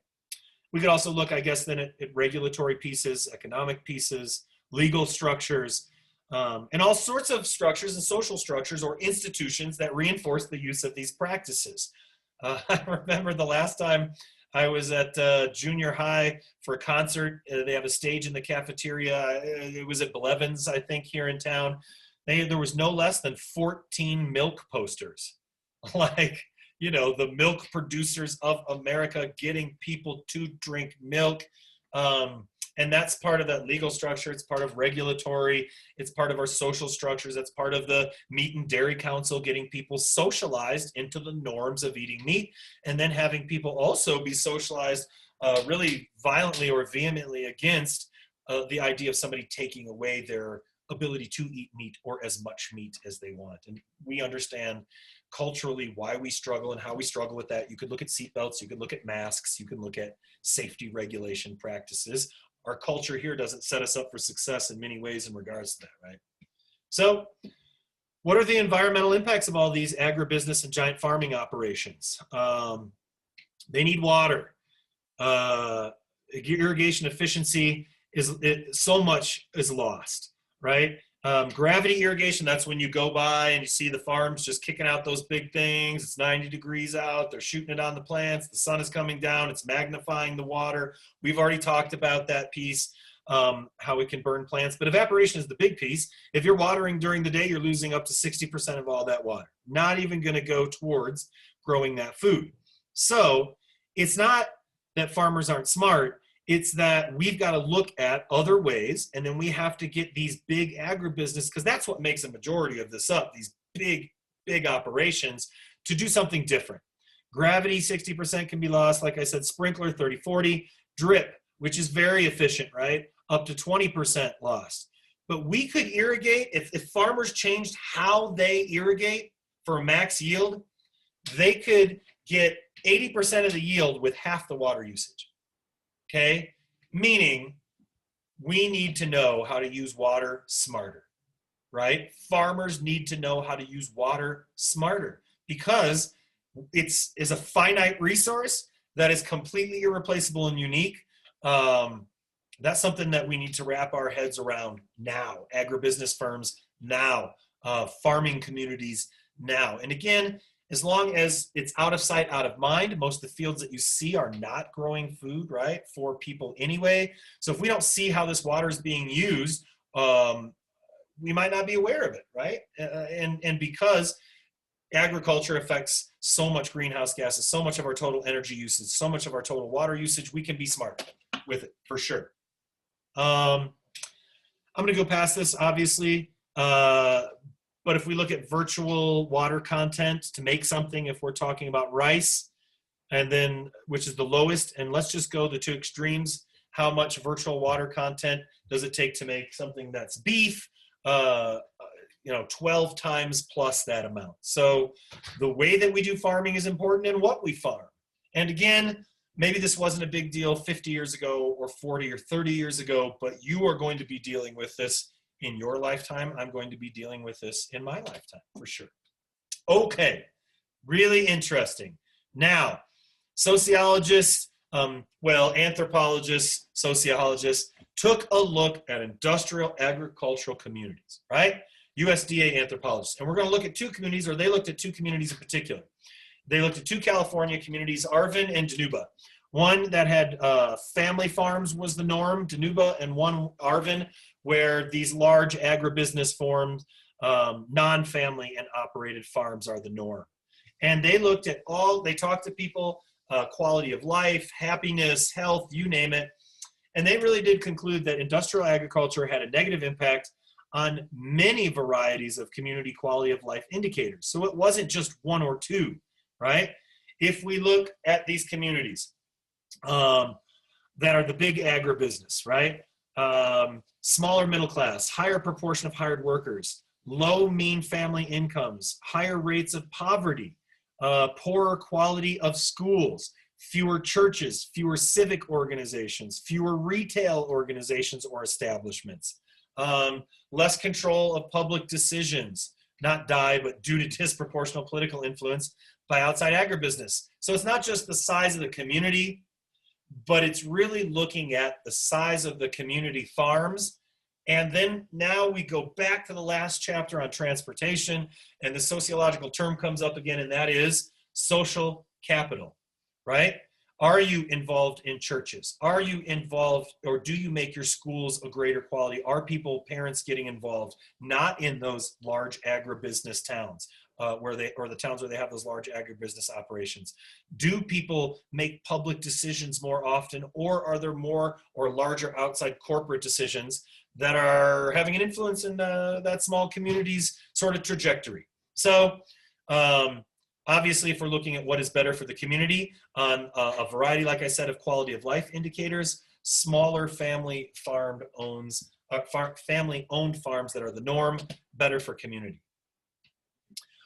We could also look, I guess, then at regulatory pieces, economic pieces, legal structures, and all sorts of structures and social structures or institutions that reinforce the use of these practices. I remember the last time I was at junior high for a concert. They have a stage in the cafeteria. It was at Blevins, I think, here in town. There was no less than 14 milk posters. Like, you know, the milk producers of America getting people to drink milk. And that's part of that legal structure. It's part of regulatory. It's part of our social structures. That's part of the Meat and Dairy Council, getting people socialized into the norms of eating meat, and then having people also be socialized really violently or vehemently against the idea of somebody taking away their ability to eat meat or as much meat as they want. And we understand culturally why we struggle and how we struggle with that. You could look at seatbelts, you could look at masks, you can look at safety regulation practices. Our culture here doesn't set us up for success in many ways in regards to that, right? So what are the environmental impacts of all these agribusiness and giant farming operations? They need water. Irrigation efficiency so much is lost, right? Gravity irrigation, that's when you go by and you see the farms just kicking out those big things. It's 90 degrees out. They're shooting it on the plants. The sun is coming down. It's magnifying the water. We've already talked about that piece, how it can burn plants. But evaporation is the big piece. If you're watering during the day, you're losing up to 60% of all that water. Not even going to go towards growing that food. So it's not that farmers aren't smart. It's that we've got to look at other ways, and then we have to get these big agribusiness, because that's what makes a majority of this up, these big operations, to do something different. Gravity, 60% can be lost. Like I said, sprinkler, 30, 40. Drip, which is very efficient, right? Up to 20% lost. But we could irrigate, if farmers changed how they irrigate for max yield, they could get 80% of the yield with half the water usage. Okay, meaning we need to know how to use water smarter, right? Farmers need to know how to use water smarter, because it's a finite resource that is completely irreplaceable and unique. That's something that we need to wrap our heads around now. Agribusiness firms now, farming communities now. And again, as long as it's out of sight, out of mind, most of the fields that you see are not growing food, right, for people anyway. So if we don't see how this water is being used, we might not be aware of it, right? And because agriculture affects so much greenhouse gases, so much of our total energy usage, so much of our total water usage, we can be smart with it, for sure. I'm going to go past this, obviously. But if we look at virtual water content to make something, if we're talking about rice, and then, which is the lowest, and let's just go the two extremes, how much virtual water content does it take to make something that's beef? 12 times plus that amount. So the way that we do farming is important, and what we farm. And again, maybe this wasn't a big deal 50 years ago or 40 or 30 years ago, but you are going to be dealing with this in your lifetime. I'm going to be dealing with this in my lifetime, for sure. Okay, really interesting. Now, sociologists, anthropologists, sociologists took a look at industrial agricultural communities, right? USDA anthropologists. And we're going to look at two communities, or they looked at two communities in particular. They looked at two California communities, Arvin and Dinuba. One that had family farms was the norm, Danuba, and one, Arvin, where these large agribusiness forms, non-family and operated farms are the norm. And they looked at they talked to people, quality of life, happiness, health, you name it. And they really did conclude that industrial agriculture had a negative impact on many varieties of community quality of life indicators. So it wasn't just one or two, right? If we look at these communities that are the big agribusiness, right? Smaller middle class, higher proportion of hired workers, low mean family incomes, higher rates of poverty, poorer quality of schools, fewer churches, fewer civic organizations, fewer retail organizations or establishments, less control of public decisions, not but due to disproportional political influence by outside agribusiness. So it's not just the size of the community, but it's really looking at the size of the community farms. And then now we go back to the last chapter on transportation, and the sociological term comes up again, and that is social capital, right? Are you involved in churches? Are you involved, or do you make your schools a greater quality? Are parents getting involved? Not in those large agribusiness towns, or the towns where they have those large agribusiness operations. Do people make public decisions more often, or are there more or larger outside corporate decisions that are having an influence in that small community's sort of trajectory? So obviously, if we're looking at what is better for the community on a variety, like I said, of quality of life indicators, smaller family-owned farms that are the norm, better for community.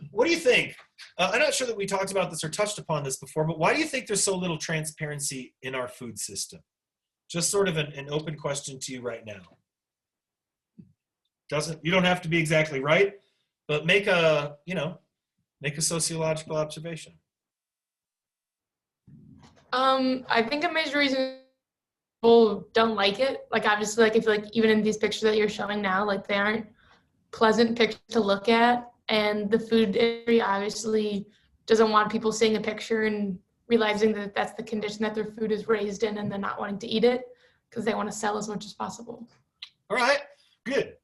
What do you think? I'm not sure that we talked about this or touched upon this before, but why do you think there's so little transparency in our food system? Just sort of an open question to you right now. You don't have to be exactly right, but make a sociological observation.
I think a major reason people don't like it, like obviously, like I feel like even in these pictures that you're showing now, like they aren't pleasant pictures to look at, and the food industry obviously doesn't want people seeing a picture and realizing that that's the condition that their food is raised in, and then not wanting to eat it because they want to sell as much as possible.
All right, good.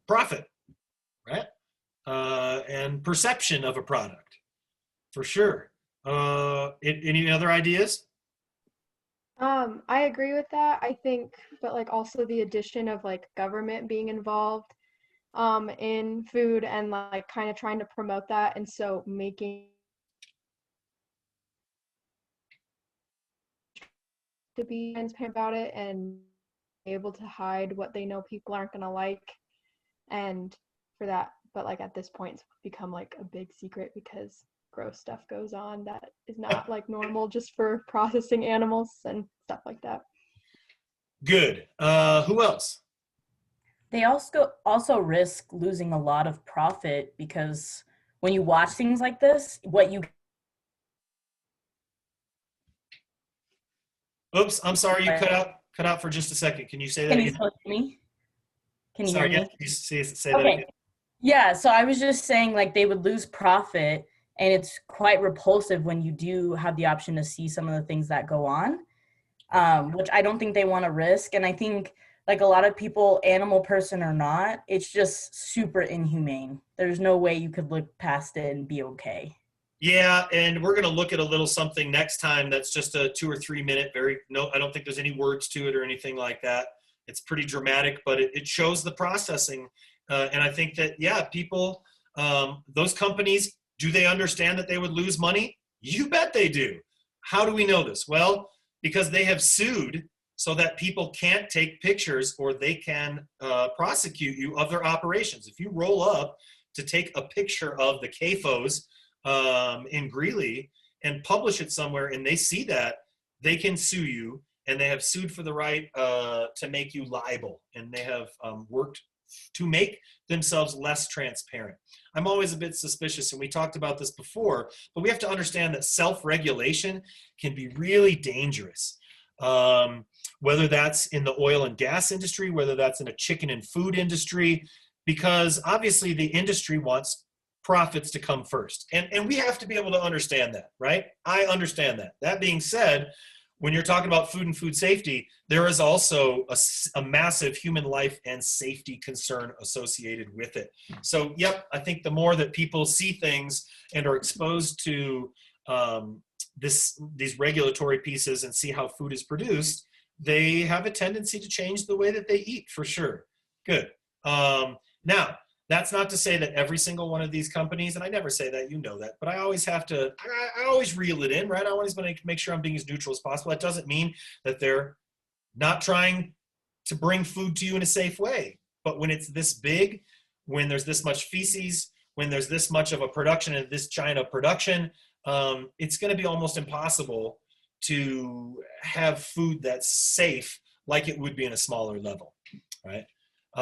Profit, right? And perception of a product, for sure. Any other ideas?
I agree with that. I think, but like also the addition of like government being involved in food and like kind of trying to promote that, and so making to be transparent about it and able to hide what they know people aren't gonna like, and for that. But like at this point, it's become like a big secret because gross stuff goes on that is not like normal just for processing animals and stuff like that.
Good. Who else?
They also risk losing a lot of profit because when you watch things like this,
Oops, I'm sorry, you cut out for just a second. Can you say that
Can
again?
you still hear me? Can you
Sorry,
hear me?
yeah, say that again.
Yeah, so I was just saying like they would lose profit, and it's quite repulsive when you do have the option to see some of the things that go on, which I don't think they want to risk. And I think like a lot of people, animal person or not, it's just super inhumane. There's no way you could look past it and be okay.
Yeah, and we're going to look at a little something next time that's just a 2 or 3 minute, I don't think there's any words to it or anything like that. It's pretty dramatic, but it shows the processing. And I think that, yeah, people, those companies, do they understand that they would lose money? You bet they do. How do we know this? Well, because they have sued so that people can't take pictures or they can prosecute you of their operations. If you roll up to take a picture of the CAFOs in Greeley and publish it somewhere and they see that, they can sue you, and they have sued for the right to make you liable, and they have worked to make themselves less transparent. I'm always a bit suspicious, and we talked about this before, but we have to understand that self-regulation can be really dangerous. Whether that's in the oil and gas industry, whether that's in a chicken and food industry, because obviously the industry wants profits to come first. And we have to be able to understand that, right? I understand that. That being said, when you're talking about food and food safety, there is also a massive human life and safety concern associated with it. So, yep, I think the more that people see things and are exposed to these regulatory pieces and see how food is produced, they have a tendency to change the way that they eat, for sure. Good. Now, that's not to say that every single one of these companies, and I never say that, you know that, but I always have to, I always reel it in, right? I always want to make sure I'm being as neutral as possible. That doesn't mean that they're not trying to bring food to you in a safe way. But when it's this big, when there's this much feces, when there's this much of a production and this giant of production, it's going to be almost impossible to have food that's safe like it would be in a smaller level, right?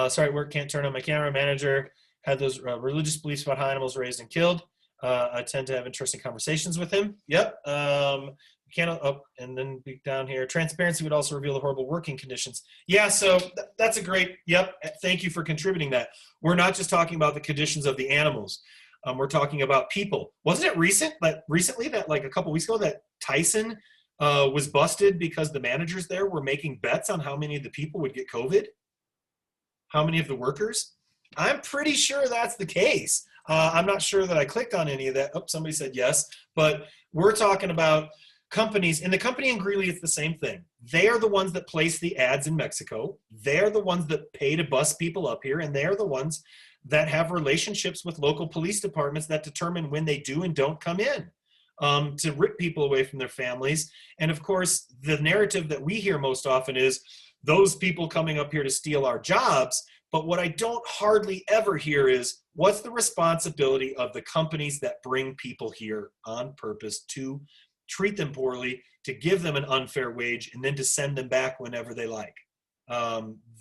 Sorry, work can't turn on my camera. Manager had those religious beliefs about how animals raised and killed. I tend to have interesting conversations with him. Yep. And then down here, transparency would also reveal the horrible working conditions. Yeah, so that's a great, yep, thank you for contributing that. We're not just talking about the conditions of the animals. We're talking about people. Wasn't it recently that like a couple weeks ago that Tyson was busted because the managers there were making bets on how many of the people would get COVID? How many of the workers? I'm pretty sure that's the case. I'm not sure that I clicked on any of that. Oh, somebody said yes. But we're talking about companies. In the company in Greeley, it's the same thing. They are the ones that place the ads in Mexico. They're the ones that pay to bus people up here. And they're the ones that have relationships with local police departments that determine when they do and don't come in to rip people away from their families. And of course, the narrative that we hear most often is those people coming up here to steal our jobs. But what I don't hardly ever hear is what's the responsibility of the companies that bring people here on purpose to treat them poorly, to give them an unfair wage, and then to send them back whenever they like.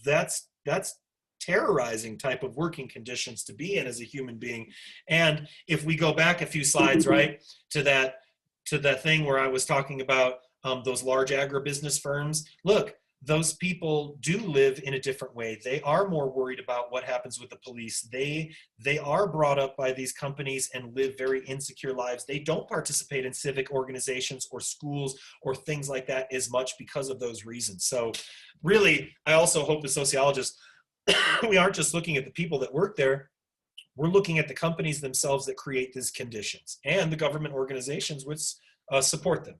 That's terrorizing type of working conditions to be in as a human being. And if we go back a few slides, right, to that thing where I was talking about those large agribusiness firms, look, those people do live in a different way. They are more worried about what happens with the police. They are brought up by these companies and live very insecure lives. They don't participate in civic organizations or schools or things like that as much because of those reasons. So really, I also hope as sociologists, we aren't just looking at the people that work there. We're looking at the companies themselves that create these conditions and the government organizations which support them.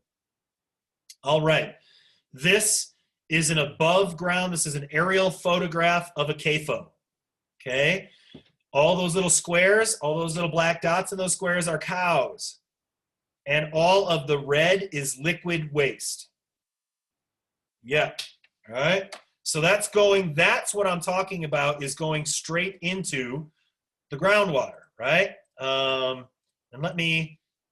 All right, this is an above ground, this is an aerial photograph of a CAFO, okay? All those little squares, all those little black dots in those squares are cows. And all of the red is liquid waste. Yeah, all right? So that's what I'm talking about is going straight into the groundwater, right? And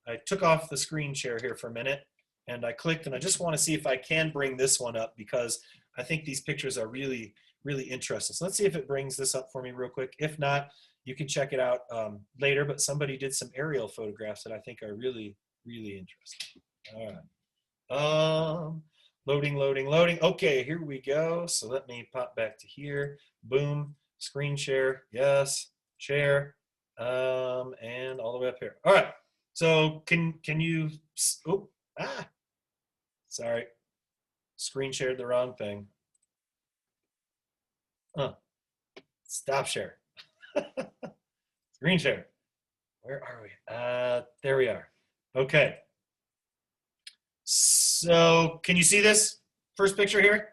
I took off the screen share here for a minute. And I clicked, and I just want to see if I can bring this one up because I think these pictures are really, really interesting. So let's see if it brings this up for me real quick. If not, you can check it out later, but somebody did some aerial photographs that I think are really, really interesting. All right. Loading. Okay, here we go. So let me pop back to here. Boom, screen share, yes, share, and all the way up here. All right, so can you, sorry, screen shared the wrong thing. Stop share. Screen share. Where are we? There we are. Okay. So can you see this first picture here?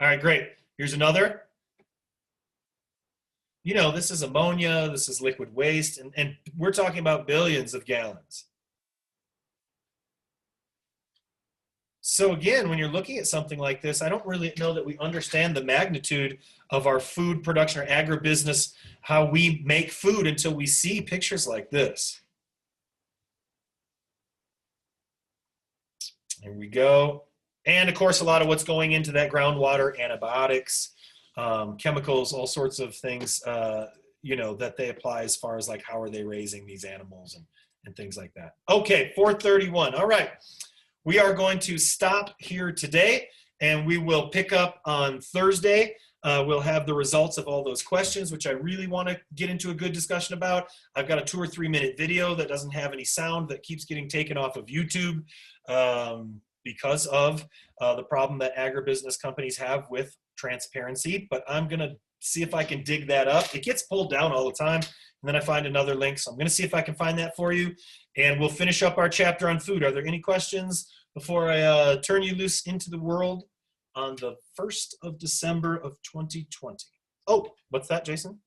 All right, great. Here's another. You know, this is ammonia, this is liquid waste, and we're talking about billions of gallons. So again, when you're looking at something like this, I don't really know that we understand the magnitude of our food production or agribusiness, how we make food until we see pictures like this. Here we go. And of course, a lot of what's going into that groundwater, antibiotics, chemicals, all sorts of things, you know, that they apply as far as like how are they raising these animals and things like that. Okay, 4:31. All right. We are going to stop here today, and we will pick up on Thursday. We'll have the results of all those questions, which I really want to get into a good discussion about. I've got a 2 or 3 minute video that doesn't have any sound that keeps getting taken off of YouTube. because of the problem that agribusiness companies have with transparency, but I'm going to see if I can dig that up. It gets pulled down all the time, and then I find another link. So I'm going to see if I can find that for you, and we'll finish up our chapter on food. Are there any questions before I turn you loose into the world on the 1st of December of 2020? Oh, what's that, Jason?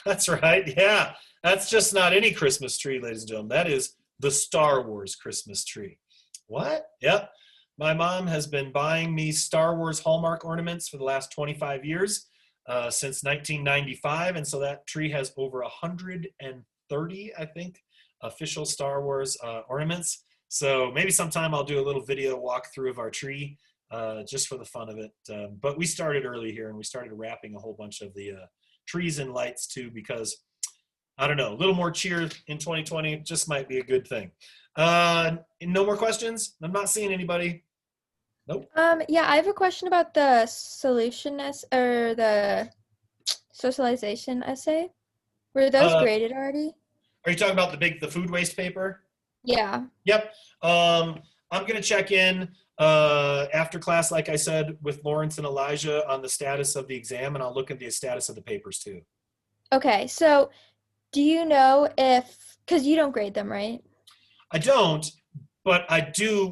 That's right. Yeah, that's just not any Christmas tree, ladies and gentlemen. That is the Star Wars Christmas tree. What? Yep. My mom has been buying me Star Wars Hallmark ornaments for the last 25 years, since 1995. And so that tree has over 130, I think, official Star Wars ornaments. So maybe sometime I'll do a little video walkthrough of our tree, just for the fun of it. But we started early here, and we started wrapping a whole bunch of the trees and lights too, because I don't know, a little more cheer in 2020 just might be a good thing. No more questions? I'm not seeing anybody. Nope.
Yeah, I have a question about the or the socialization essay. Were those graded already?
Are you talking about the food waste paper?
Yeah.
Yep. I'm gonna check in after class, like I said, with Lawrence and Elijah on the status of the exam, and I'll look at the status of the papers too.
Okay, so do you know if, because you don't grade them, right?
I don't, but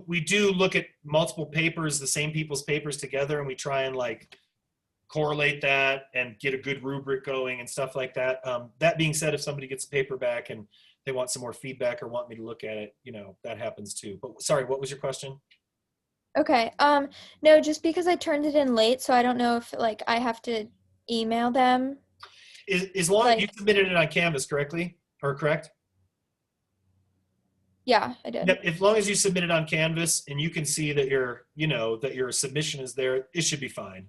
we do look at multiple papers, the same people's papers together, and we try and like correlate that and get a good rubric going and stuff like that. That being said, if somebody gets a paper back and they want some more feedback or want me to look at it, that happens too. But sorry, what was your question?
Okay, no, just because I turned it in late, so I don't know if like I have to email them.
As long as you submitted it on Canvas correctly, or correct?
Yeah, I did.
Yep, as long as you submit it on Canvas and you can see that your submission is there, it should be fine.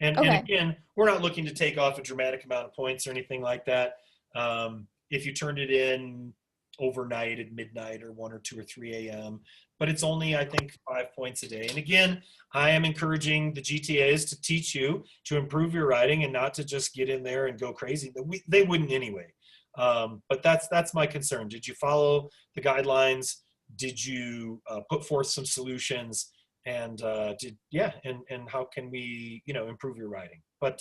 And again, we're not looking to take off a dramatic amount of points or anything like that. If you turned it in overnight at midnight or 1 or 2 or 3 a.m., but it's only, I think, 5 points a day. And again, I am encouraging the GTAs to teach you to improve your writing and not to just get in there and go crazy. They wouldn't anyway. But that's my concern. Did you follow the guidelines? Did you put forth some solutions? And and how can we improve your writing? But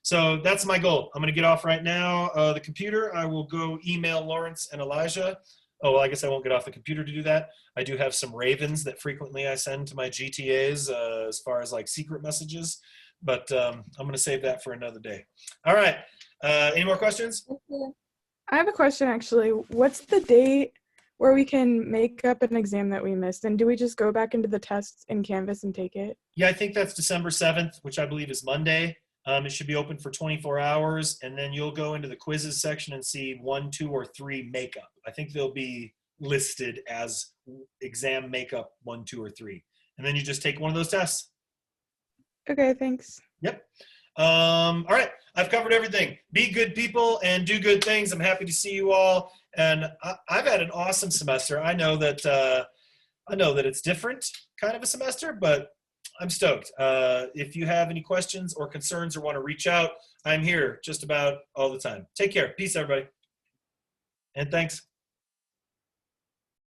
so that's my goal. I'm going to get off right now the computer. I will go email Lawrence and Elijah. Oh, well, I guess I won't get off the computer to do that. I do have some ravens that frequently I send to my GTAs as far as like secret messages, but I'm going to save that for another day. All right. Any more questions?
I have a question actually. What's the date where we can make up an exam that we missed? And do we just go back into the tests in Canvas and take it?
Yeah, I think that's December 7th, which I believe is Monday. It should be open for 24 hours, and then you'll go into the quizzes section and see 1, 2, or 3 makeup. I think they'll be listed as exam makeup 1, 2, or 3. And then you just take one of those tests.
Okay, thanks.
Yep. All right, I've covered everything. Be good people and do good things. I'm happy to see you all. And I've had an awesome semester. I know that it's different kind of a semester, but I'm stoked. If you have any questions or concerns or want to reach out, I'm here just about all the time. Take care. Peace, everybody. And thanks.